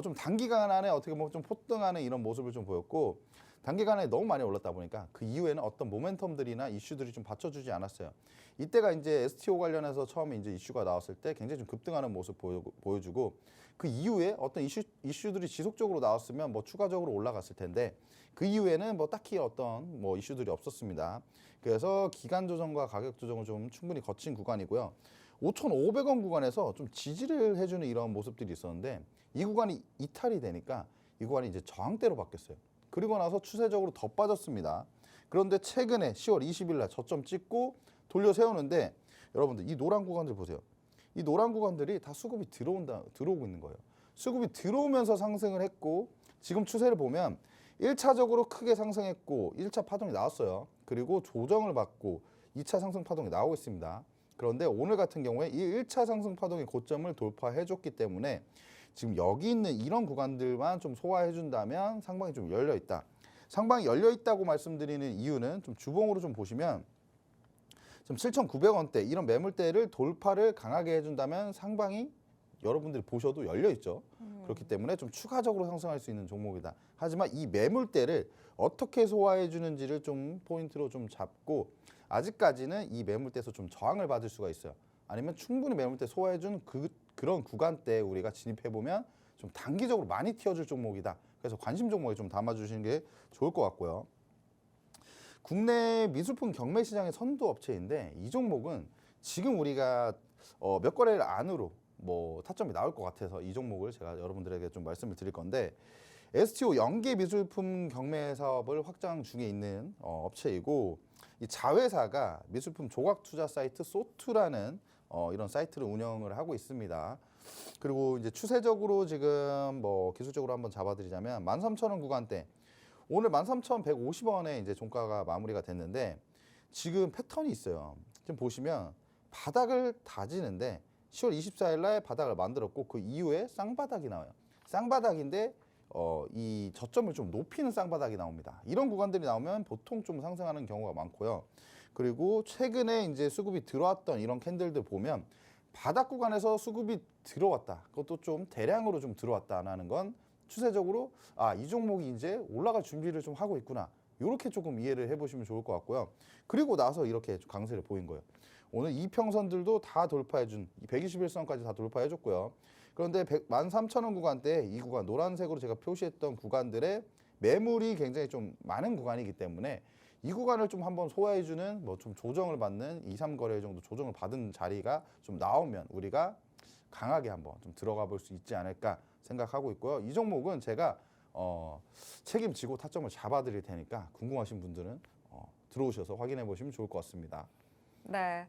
좀 단기간 안에 어떻게 보면 좀 폭등하는 이런 모습을 좀 보였고 단기간에 너무 많이 올랐다 보니까 그 이후에는 어떤 모멘텀들이나 이슈들이 좀 받쳐주지 않았어요. 이때가 이제 STO 관련해서 처음에 이제 이슈가 나왔을 때 굉장히 좀 급등하는 모습 보여주고 그 이후에 어떤 이슈들이 지속적으로 나왔으면 뭐 추가적으로 올라갔을 텐데 그 이후에는 뭐 딱히 어떤 뭐 이슈들이 없었습니다. 그래서 기간 조정과 가격 조정을 좀 충분히 거친 구간이고요. 5,500원 구간에서 좀 지지를 해주는 이런 모습들이 있었는데 이 구간이 이탈이 되니까 이 구간이 이제 저항대로 바뀌었어요. 그리고 나서 추세적으로 더 빠졌습니다. 그런데 최근에 10월 20일 날 저점 찍고 돌려 세우는데 여러분들 이 노란 구간들 보세요. 이 노란 구간들이 다 수급이 들어오고 있는 거예요. 수급이 들어오면서 상승을 했고 지금 추세를 보면 1차적으로 크게 상승했고 1차 파동이 나왔어요. 그리고 조정을 받고 2차 상승 파동이 나오고 있습니다. 그런데 오늘 같은 경우에 이 1차 상승 파동의 고점을 돌파해줬기 때문에 지금 여기 있는 이런 구간들만 좀 소화해준다면 상방이 좀 열려있다. 상방이 열려있다고 말씀드리는 이유는 좀 주봉으로 좀 보시면 좀 7,900원대 이런 매물대를 돌파를 강하게 해준다면 상방이 여러분들이 보셔도 열려있죠. 그렇기 때문에 좀 추가적으로 상승할 수 있는 종목이다. 하지만 이 매물대를 어떻게 소화해 주는지를 좀 포인트로 좀 잡고 아직까지는 이 매물대에서 좀 저항을 받을 수가 있어요. 아니면 충분히 매물대 소화해 준 그런 구간대에 우리가 진입해 보면 좀 단기적으로 많이 튀어줄 종목이다. 그래서 관심 종목에 좀 담아주시는 게 좋을 것 같고요. 국내 미술품 경매 시장의 선도 업체인데 이 종목은 지금 우리가 몇 거래일 안으로 뭐 타점이 나올 것 같아서 이 종목을 제가 여러분들에게 좀 말씀을 드릴 건데 STO 연계 미술품 경매 사업을 확장 중에 있는 업체이고 이 자회사가 미술품 조각 투자 사이트 소투라는 이런 사이트를 운영을 하고 있습니다. 그리고 이제 추세적으로 지금 뭐 기술적으로 한번 잡아드리자면 13,000원 구간대 오늘 13,150원에 이제 종가가 마무리가 됐는데 지금 패턴이 있어요. 지금 보시면 바닥을 다지는데 10월 24일 날 바닥을 만들었고 그 이후에 쌍바닥이 나와요. 쌍바닥인데 이 저점을 좀 높이는 쌍바닥이 나옵니다. 이런 구간들이 나오면 보통 좀 상승하는 경우가 많고요. 그리고 최근에 이제 수급이 들어왔던 이런 캔들들 보면 바닥 구간에서 수급이 들어왔다. 그것도 좀 대량으로 좀 들어왔다라는 건 추세적으로 이 종목이 이제 올라갈 준비를 좀 하고 있구나. 이렇게 조금 이해를 해보시면 좋을 것 같고요. 그리고 나서 이렇게 강세를 보인 거예요. 오늘 이평선들도 다 돌파해준 121선까지 다 돌파해줬고요. 그런데 13,000원 구간대 이 구간 노란색으로 제가 표시했던 구간들의 매물이 굉장히 좀 많은 구간이기 때문에 이 구간을 좀 한번 소화해주는 뭐 좀 조정을 받는 2, 3거래 정도 조정을 받은 자리가 좀 나오면 우리가 강하게 한번 좀 들어가 볼 수 있지 않을까 생각하고 있고요. 이 종목은 제가 책임지고 타점을 잡아드릴 테니까 궁금하신 분들은 들어오셔서 확인해 보시면 좋을 것 같습니다. 네.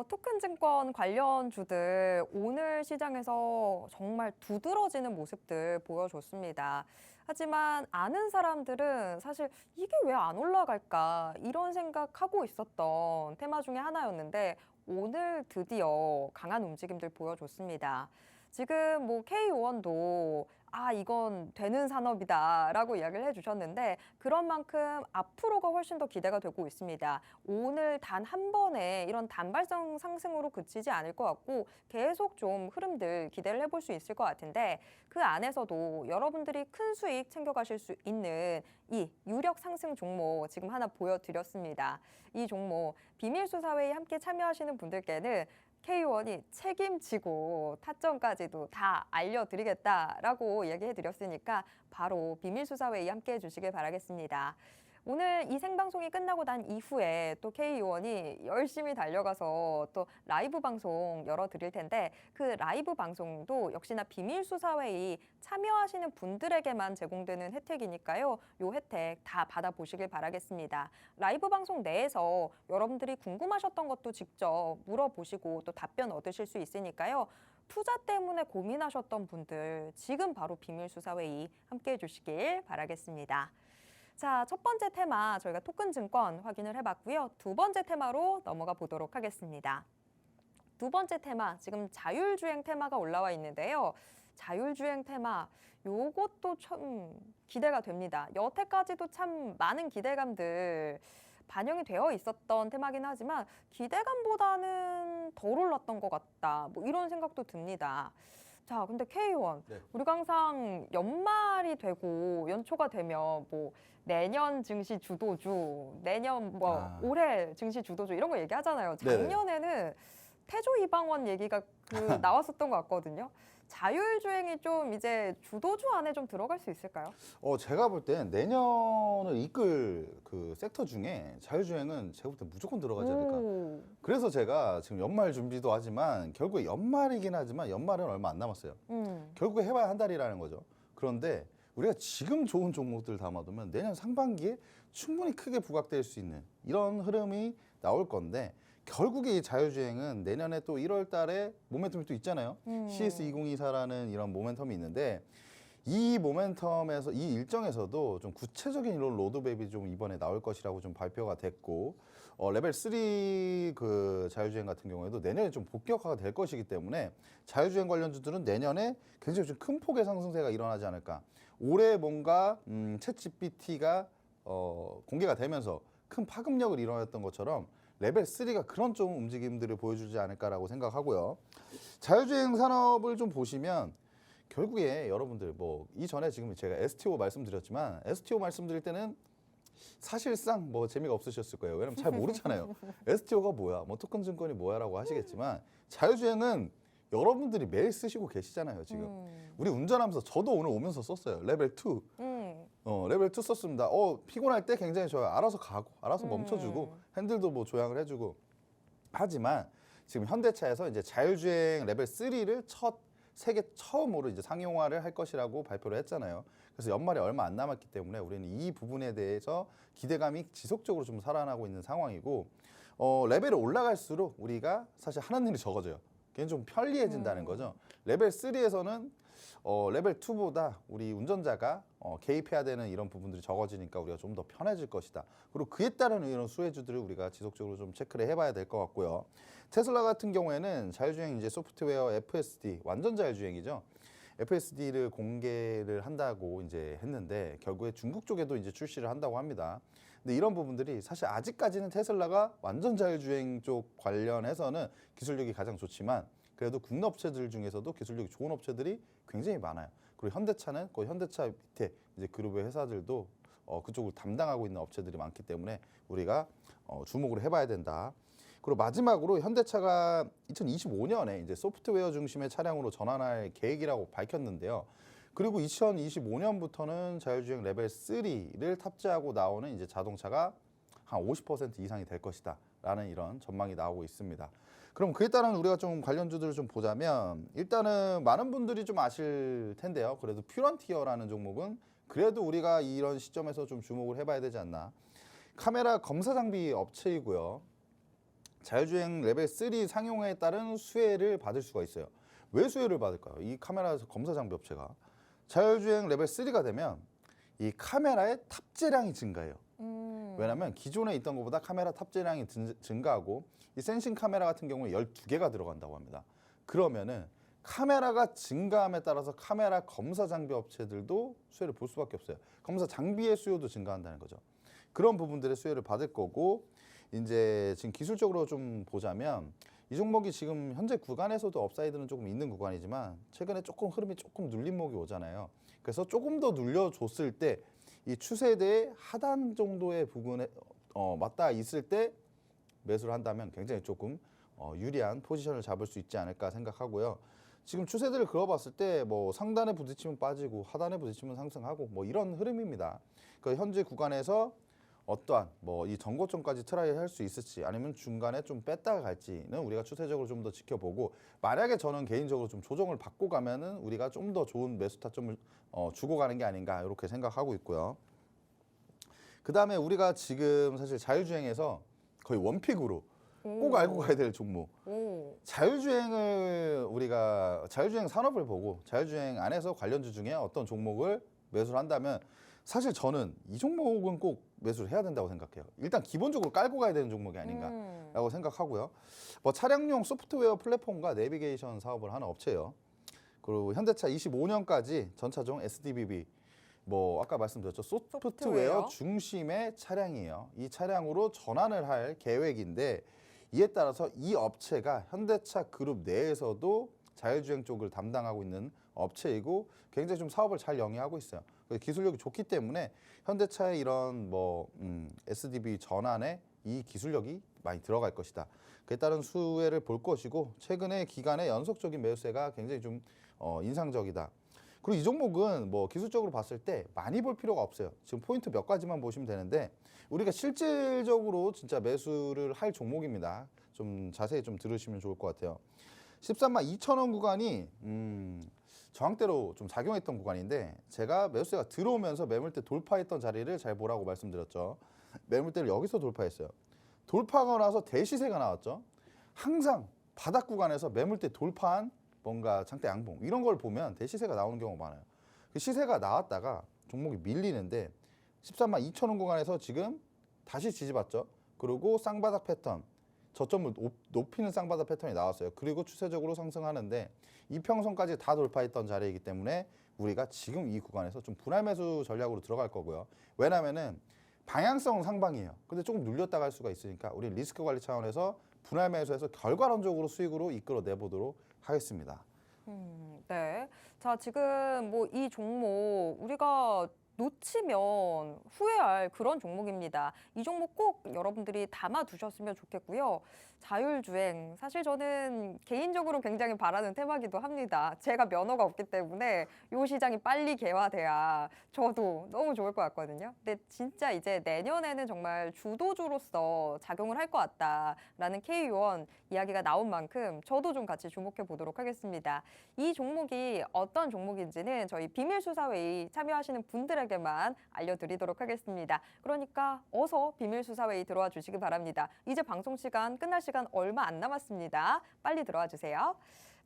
토큰 증권 관련주들 오늘 시장에서 정말 두드러지는 모습들 보여줬습니다. 하지만 아는 사람들은 사실 이게 왜 안 올라갈까 이런 생각하고 있었던 테마 중에 하나였는데 오늘 드디어 강한 움직임들 보여줬습니다. 지금 뭐 K오원도 이건 되는 산업이다라고 이야기를 해주셨는데 그런 만큼 앞으로가 훨씬 더 기대가 되고 있습니다. 오늘 단 한 번에 이런 단발성 상승으로 그치지 않을 것 같고 계속 좀 흐름들 기대를 해볼 수 있을 것 같은데 그 안에서도 여러분들이 큰 수익 챙겨가실 수 있는 이 유력 상승 종목 지금 하나 보여드렸습니다. 이 종목 비밀수사회에 함께 참여하시는 분들께는 K원이 책임지고 타점까지도 다 알려드리겠다라고 얘기해드렸으니까 바로 비밀수사회의 함께 해주시길 바라겠습니다. 오늘 이 생방송이 끝나고 난 이후에 또 K의원이 열심히 달려가서 또 라이브 방송 열어드릴 텐데 그 라이브 방송도 역시나 비밀수사회의 참여하시는 분들에게만 제공되는 혜택이니까요. 요 혜택 다 받아보시길 바라겠습니다. 라이브 방송 내에서 여러분들이 궁금하셨던 것도 직접 물어보시고 또 답변 얻으실 수 있으니까요. 투자 때문에 고민하셨던 분들 지금 바로 비밀수사회의 함께 해주시길 바라겠습니다. 자, 첫 번째 테마 저희가 토큰 증권 확인을 해봤고요. 두 번째 테마로 넘어가 보도록 하겠습니다. 두 번째 테마, 지금 자율주행 테마가 올라와 있는데요. 자율주행 테마, 요것도 참 기대가 됩니다. 여태까지도 참 많은 기대감들 반영이 되어 있었던 테마긴 하지만 기대감보다는 덜 올랐던 것 같다. 뭐 이런 생각도 듭니다. 자, 근데 K원, 네. 우리가 항상 연말이 되고 연초가 되면 뭐 내년 증시 주도주, 내년 올해 증시 주도주 이런 거 얘기하잖아요. 네네. 작년에는 태조 이방원 얘기가 나왔었던 것 같거든요. 자율주행이 좀 이제 주도주 안에 좀 들어갈 수 있을까요? 제가 볼 땐 내년을 이끌 그 섹터 중에 자율주행은 제가 볼 때 무조건 들어가지 않을까. 그래서 제가 지금 연말 준비도 하지만 결국에 연말이긴 하지만 연말은 얼마 안 남았어요. 결국에 해봐야 한 달이라는 거죠. 그런데 우리가 지금 좋은 종목들 담아두면 내년 상반기에 충분히 크게 부각될 수 있는 이런 흐름이 나올 건데 결국에 이 자율주행은 내년에 또 1월 달에 모멘텀이 또 있잖아요. CS2024라는 이런 모멘텀이 있는데 이 모멘텀에서 이 일정에서도 좀 구체적인 이런 로드맵이 좀 이번에 나올 것이라고 좀 발표가 됐고 레벨 3 그 자율주행 같은 경우에도 내년에 좀 본격화가 될 것이기 때문에 자율주행 관련주들은 내년에 굉장히 좀 큰 폭의 상승세가 일어나지 않을까. 올해 뭔가 챗GPT가 공개가 되면서 큰 파급력을 일어났던 것처럼 레벨 3가 그런 좀 움직임들을 보여주지 않을까라고 생각하고요. 자율주행 산업을 좀 보시면 결국에 여러분들 뭐 이전에 지금 제가 STO 말씀드렸지만 STO 말씀드릴 때는 사실상 뭐 재미가 없으셨을 거예요. 왜냐면 잘 모르잖아요. STO가 뭐야, 뭐 토큰 증권이 뭐야라고 하시겠지만 자율주행은 여러분들이 매일 쓰시고 계시잖아요. 지금 우리 운전하면서 저도 오늘 오면서 썼어요. 레벨 2. 레벨 2 썼습니다. 피곤할 때 굉장히 좋아요. 알아서 가고, 알아서 멈춰주고, 핸들도 뭐 조향을 해주고. 하지만 지금 현대차에서 이제 자율주행 레벨 3를 세계 처음으로 이제 상용화를 할 것이라고 발표를 했잖아요. 그래서 연말에 얼마 안 남았기 때문에 우리는 이 부분에 대해서 기대감이 지속적으로 좀 살아나고 있는 상황이고, 레벨이 올라갈수록 우리가 사실 하는 일이 적어져요. 그게 좀 편리해진다는 거죠. 레벨 3에서는 레벨 2보다 우리 운전자가 개입해야 되는 이런 부분들이 적어지니까 우리가 좀 더 편해질 것이다. 그리고 그에 따른 이런 수혜주들을 우리가 지속적으로 좀 체크를 해봐야 될 것 같고요. 테슬라 같은 경우에는 자율주행 이제 소프트웨어 FSD 완전 자율주행이죠. FSD를 공개를 한다고 이제 했는데 결국에 중국 쪽에도 이제 출시를 한다고 합니다. 근데 이런 부분들이 사실 아직까지는 테슬라가 완전 자율주행 쪽 관련해서는 기술력이 가장 좋지만 그래도 국내 업체들 중에서도 기술력이 좋은 업체들이 굉장히 많아요. 그리고 현대차는 그 현대차 밑에 이제 그룹의 회사들도 그쪽을 담당하고 있는 업체들이 많기 때문에 우리가 주목을 해봐야 된다. 그리고 마지막으로 현대차가 2025년에 이제 소프트웨어 중심의 차량으로 전환할 계획이라고 밝혔는데요. 그리고 2025년부터는 자율주행 레벨 3를 탑재하고 나오는 이제 자동차가 한 50% 이상이 될 것이다라는 이런 전망이 나오고 있습니다. 그럼 그에 따른 우리가 좀 관련주들을 좀 보자면 일단은 많은 분들이 좀 아실 텐데요. 그래도 퓨런티어라는 종목은 그래도 우리가 이런 시점에서 좀 주목을 해봐야 되지 않나. 카메라 검사 장비 업체이고요. 자율주행 레벨 3 상용에 따른 수혜를 받을 수가 있어요. 왜 수혜를 받을까요? 이 카메라 검사 장비 업체가 자율주행 레벨 3가 되면 이 카메라의 탑재량이 증가해요. 왜냐하면 기존에 있던 것보다 카메라 탑재량이 증가하고 이 센싱 카메라 같은 경우에 12개가 들어간다고 합니다. 그러면은 카메라가 증가함에 따라서 카메라 검사 장비 업체들도 수혜를 볼 수밖에 없어요. 검사 장비의 수요도 증가한다는 거죠. 그런 부분들의 수혜를 받을 거고 이제 지금 기술적으로 좀 보자면 이 종목이 지금 현재 구간에서도 업사이드는 조금 있는 구간이지만 최근에 조금 흐름이 조금 눌림목이 오잖아요. 그래서 조금 더 눌려줬을 때 이 추세대의 하단 정도의 부분에 맞닿아 있을 때 매수를 한다면 굉장히 조금 유리한 포지션을 잡을 수 있지 않을까 생각하고요. 지금 추세들을 그어봤을 때 뭐 상단에 부딪히면 빠지고 하단에 부딪히면 상승하고 뭐 이런 흐름입니다. 그 현재 구간에서 어떠한 뭐 이 전고점까지 트라이 할 수 있을지 아니면 중간에 좀 뺐다가 갈지는 우리가 추세적으로 좀 더 지켜보고 만약에 저는 개인적으로 좀 조정을 받고 가면은 우리가 좀 더 좋은 매수 타점을 주고 가는 게 아닌가 이렇게 생각하고 있고요. 그 다음에 우리가 지금 사실 자율주행에서 거의 원픽으로 꼭 알고 가야 될 종목. 자율주행을 우리가 자율주행 산업을 보고 자율주행 안에서 관련주 중에 어떤 종목을 매수를 한다면 사실 저는 이 종목은 꼭 매수를 해야 된다고 생각해요. 일단 기본적으로 깔고 가야 되는 종목이 아닌가라고 생각하고요. 뭐 차량용 소프트웨어 플랫폼과 내비게이션 사업을 하는 업체예요. 그리고 현대차 25년까지 전차종 SDBB 뭐 아까 말씀드렸죠. 소프트웨어 중심의 차량이에요. 이 차량으로 전환을 할 계획인데 이에 따라서 이 업체가 현대차 그룹 내에서도 자율주행 쪽을 담당하고 있는 업체이고 굉장히 좀 사업을 잘 영위하고 있어요. 기술력이 좋기 때문에 현대차의 이런 뭐 SDB 전환에 이 기술력이 많이 들어갈 것이다. 그에 따른 수혜를 볼 것이고 최근에 기간의 연속적인 매수세가 굉장히 좀 인상적이다. 그리고 이 종목은 뭐 기술적으로 봤을 때 많이 볼 필요가 없어요. 지금 포인트 몇 가지만 보시면 되는데 우리가 실질적으로 진짜 매수를 할 종목입니다. 좀 자세히 좀 들으시면 좋을 것 같아요. 13만 2천 원 구간이 저항대로 좀 작용했던 구간인데 제가 매수세가 들어오면서 매물대 돌파했던 자리를 잘 보라고 말씀드렸죠. 매물대를 여기서 돌파했어요. 돌파하고 나서 대시세가 나왔죠. 항상 바닥 구간에서 매물대 돌파한 뭔가 장대 양봉 이런 걸 보면 대시세가 나오는 경우가 많아요. 그 시세가 나왔다가 종목이 밀리는데 13만 2천 원 구간에서 지금 다시 지지받죠. 그리고 쌍바닥 패턴, 저점을 높이는 쌍바닥 패턴이 나왔어요. 그리고 추세적으로 상승하는데 이평선까지 다 돌파했던 자리이기 때문에 우리가 지금 이 구간에서 좀 분할 매수 전략으로 들어갈 거고요. 왜냐면은 방향성 상방이에요. 근데 조금 눌렸다가 할 수가 있으니까 우리 리스크 관리 차원에서 분할 매수해서 결과론적으로 수익으로 이끌어내 보도록 하겠습니다. 네. 자, 지금 뭐 이 종목 우리가 놓치면 후회할 그런 종목입니다. 이 종목 꼭 여러분들이 담아 두셨으면 좋겠고요. 자율주행, 사실 저는 개인적으로 굉장히 바라는 테마기도 합니다. 제가 면허가 없기 때문에 이 시장이 빨리 개화돼야 저도 너무 좋을 것 같거든요. 근데 진짜 이제 내년에는 정말 주도주로서 작용을 할 것 같다라는 K유원 이야기가 나온 만큼 저도 좀 같이 주목해 보도록 하겠습니다. 이 종목이 어떤 종목인지는 저희 비밀수사회의 참여하시는 분들에게만 알려드리도록 하겠습니다. 그러니까 어서 비밀수사회의 들어와 주시기 바랍니다. 이제 방송 시간 끝날 시간 얼마 안 남았습니다. 빨리 들어와 주세요.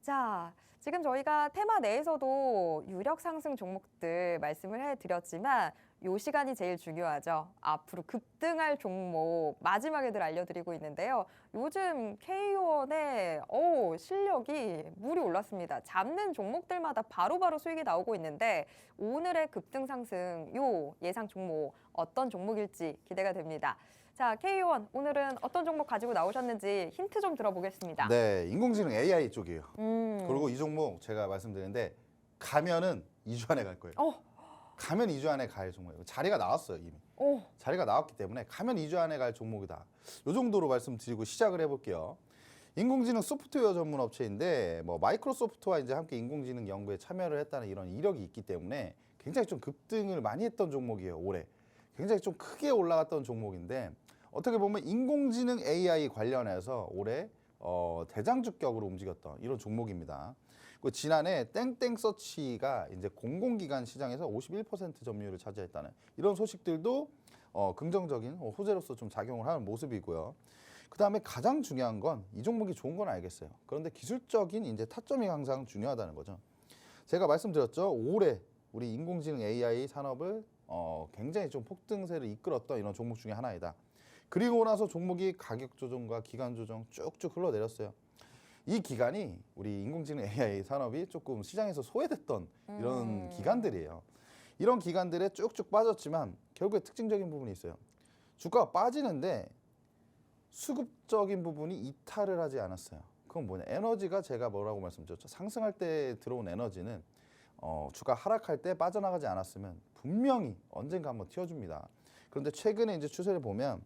자, 지금 저희가 테마 내에서도 유력 상승 종목들 말씀을 해드렸지만 이 시간이 제일 중요하죠. 앞으로 급등할 종목 마지막에들 알려드리고 있는데요. 요즘 K유원의 실력이 물이 올랐습니다. 잡는 종목들마다 바로바로 수익이 나오고 있는데 오늘의 급등 상승 요 예상 종목 어떤 종목일지 기대가 됩니다. 자, K유원 오늘은 어떤 종목 가지고 나오셨는지 힌트 좀 들어보겠습니다. 네, 인공지능 AI 쪽이에요. 그리고 이 종목 제가 말씀드렸는데 가면은 2주 안에 갈 거예요. 가면 2주 안에 갈 종목이에요. 자리가 나왔어요 이미. 오, 자리가 나왔기 때문에 가면 2주 안에 갈 종목이다. 이 정도로 말씀드리고 시작을 해볼게요. 인공지능 소프트웨어 전문 업체인데 뭐 마이크로소프트와 이제 함께 인공지능 연구에 참여를 했다는 이런 이력이 있기 때문에 굉장히 좀 급등을 많이 했던 종목이에요. 올해 굉장히 좀 크게 올라갔던 종목인데 어떻게 보면 인공지능 AI 관련해서 올해 대장주격으로 움직였던 이런 종목입니다. 그 지난해 땡땡서치가 이제 공공기관 시장에서 51% 점유율을 차지했다는 이런 소식들도 긍정적인 호재로서 좀 작용을 하는 모습이고요. 그 다음에 가장 중요한 건 이 종목이 좋은 건 알겠어요. 그런데 기술적인 이제 타점이 항상 중요하다는 거죠. 제가 말씀드렸죠. 올해 우리 인공지능 AI 산업을 굉장히 좀 폭등세를 이끌었던 이런 종목 중에 하나이다. 그리고 나서 종목이 가격 조정과 기간 조정 쭉쭉 흘러내렸어요. 이 기간이 우리 인공지능 AI 산업이 조금 시장에서 소외됐던 이런 기간들이에요. 이런 기간들에 쭉쭉 빠졌지만 결국에 특징적인 부분이 있어요. 주가가 빠지는데 수급적인 부분이 이탈을 하지 않았어요. 그건 뭐냐? 에너지가 제가 뭐라고 말씀드렸죠? 상승할 때 들어온 에너지는 주가 하락할 때 빠져나가지 않았으면 분명히 언젠가 한번 튀어줍니다. 그런데 최근에 이제 추세를 보면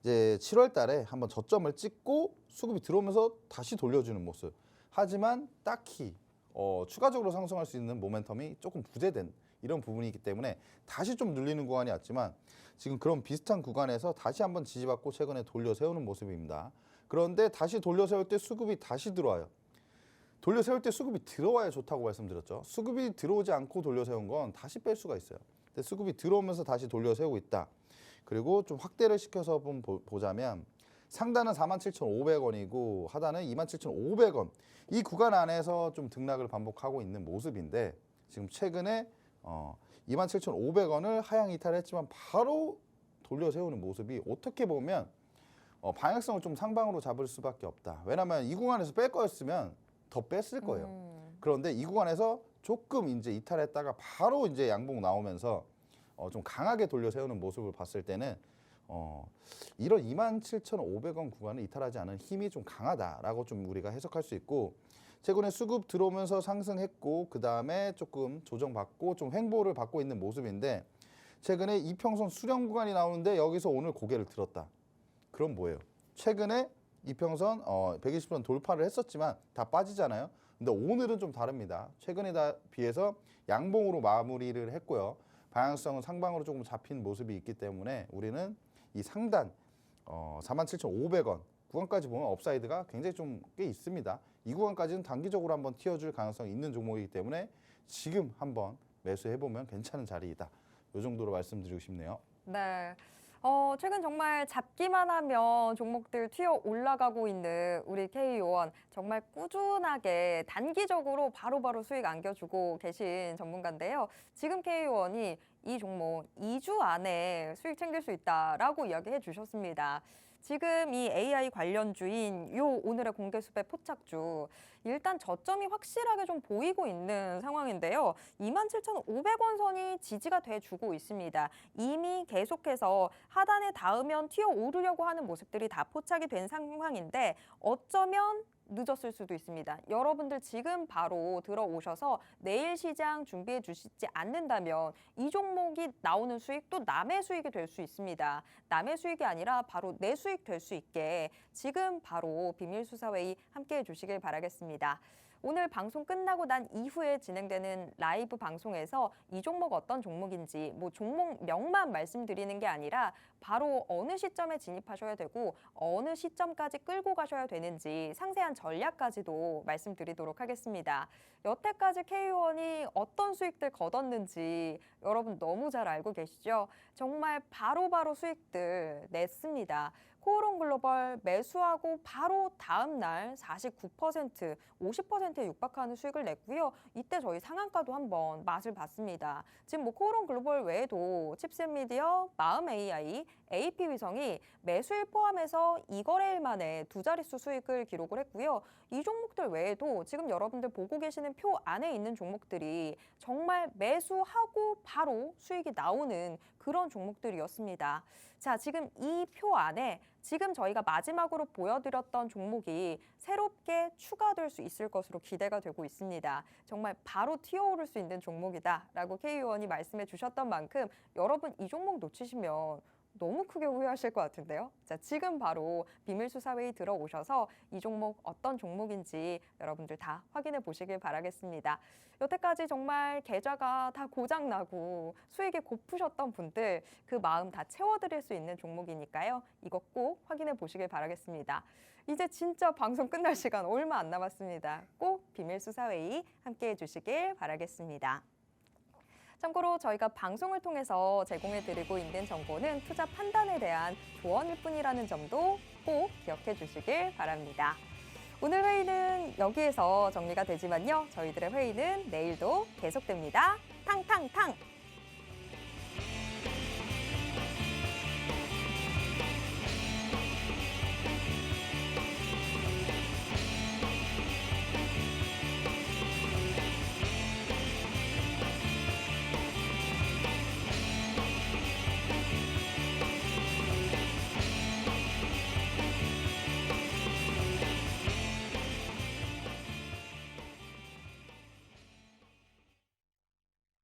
이제 7월 달에 한번 저점을 찍고 수급이 들어오면서 다시 돌려주는 모습. 하지만 딱히 추가적으로 상승할 수 있는 모멘텀이 조금 부재된 이런 부분이기 때문에 다시 좀 눌리는 구간이 왔지만 지금 그런 비슷한 구간에서 다시 한번 지지받고 최근에 돌려 세우는 모습입니다. 그런데 다시 돌려 세울 때 수급이 다시 들어와요. 돌려 세울 때 수급이 들어와야 좋다고 말씀드렸죠. 수급이 들어오지 않고 돌려 세운 건 다시 뺄 수가 있어요. 근데 수급이 들어오면서 다시 돌려 세우고 있다. 그리고 좀 확대를 시켜서 보자면 상단은 47,500원이고 하단은 27,500원. 이 구간 안에서 좀 등락을 반복하고 있는 모습인데 지금 최근에 27,500원을 하향 이탈했지만 바로 돌려 세우는 모습이 어떻게 보면 방향성을 좀 상방으로 잡을 수밖에 없다. 왜냐하면 이 구간에서 뺄 거였으면 더 뺐을 거예요. 그런데 이 구간에서 조금 이제 이탈했다가 바로 이제 양봉 나오면서 좀 강하게 돌려 세우는 모습을 봤을 때는 이런 27,500원 구간을 이탈하지 않은 힘이 좀 강하다라고 좀 우리가 해석할 수 있고 최근에 수급 들어오면서 상승했고 그 다음에 조금 조정받고 좀 횡보를 받고 있는 모습인데 최근에 이평선 수렴 구간이 나오는데 여기서 오늘 고개를 들었다. 그럼 뭐예요? 최근에 이평선 120선 돌파를 했었지만 다 빠지잖아요. 근데 오늘은 좀 다릅니다. 최근에 비해서 양봉으로 마무리를 했고요. 방향성은 상방으로 조금 잡힌 모습이 있기 때문에 우리는 이 상단 47,500원 구간까지 보면 업사이드가 굉장히 좀 꽤 있습니다. 이 구간까지는 단기적으로 한번 튀어줄 가능성이 있는 종목이기 때문에 지금 한번 매수해보면 괜찮은 자리이다. 이 정도로 말씀드리고 싶네요. 네. 최근 정말 잡기만 하면 종목들 튀어 올라가고 있는 우리 K요원 정말 꾸준하게 단기적으로 바로바로 수익 안겨주고 계신 전문가인데요. 지금 K요원이 이 종목 2주 안에 수익 챙길 수 있다라고 이야기해 주셨습니다. 지금 이 AI 관련주인 요 오늘의 공개수배 포착주 일단 저점이 확실하게 좀 보이고 있는 상황인데요. 27,500원 선이 지지가 돼주고 있습니다. 이미 계속해서 하단에 닿으면 튀어오르려고 하는 모습들이 다 포착이 된 상황인데 어쩌면 늦었을 수도 있습니다. 여러분들 지금 바로 들어오셔서 내일 시장 준비해 주시지 않는다면 이 종목이 나오는 수익 또 남의 수익이 될 수 있습니다. 남의 수익이 아니라 바로 내 수익 될 수 있게 지금 바로 비밀수사회의 함께해 주시길 바라겠습니다. 오늘 방송 끝나고 난 이후에 진행되는 라이브 방송에서 이 종목 어떤 종목인지 뭐 종목명만 말씀드리는 게 아니라 바로 어느 시점에 진입하셔야 되고 어느 시점까지 끌고 가셔야 되는지 상세한 전략까지도 말씀드리도록 하겠습니다. 여태까지 K요원이 어떤 수익들 거뒀는지 여러분 너무 잘 알고 계시죠? 정말 바로바로 수익들 냈습니다. 코오롱 글로벌 매수하고 바로 다음 날 49%, 50%에 육박하는 수익을 냈고요. 이때 저희 상한가도 한번 맛을 봤습니다. 지금 뭐 코오롱 글로벌 외에도 칩셋미디어, 마음 AI, AP위성이 매수일 포함해서 2거래일 만에 두 자릿수 수익을 기록을 했고요. 이 종목들 외에도 지금 여러분들 보고 계시는 표 안에 있는 종목들이 정말 매수하고 바로 수익이 나오는 그런 종목들이었습니다. 자, 지금 이 표 안에 지금 저희가 마지막으로 보여드렸던 종목이 새롭게 추가될 수 있을 것으로 기대가 되고 있습니다. 정말 바로 튀어오를 수 있는 종목이다라고 K 의원이 말씀해 주셨던 만큼 여러분 이 종목 놓치시면 너무 크게 후회하실 것 같은데요. 자, 지금 바로 비밀수사회의 들어오셔서 이 종목 어떤 종목인지 여러분들 다 확인해 보시길 바라겠습니다. 여태까지 정말 계좌가 다 고장나고 수익이 고프셨던 분들 그 마음 다 채워드릴 수 있는 종목이니까요. 이거 꼭 확인해 보시길 바라겠습니다. 이제 진짜 방송 끝날 시간 얼마 안 남았습니다. 꼭 비밀수사회의 함께해 주시길 바라겠습니다. 참고로 저희가 방송을 통해서 제공해드리고 있는 정보는 투자 판단에 대한 조언일 뿐이라는 점도 꼭 기억해 주시길 바랍니다. 오늘 회의는 여기에서 정리가 되지만요. 저희들의 회의는 내일도 계속됩니다. 탕탕탕!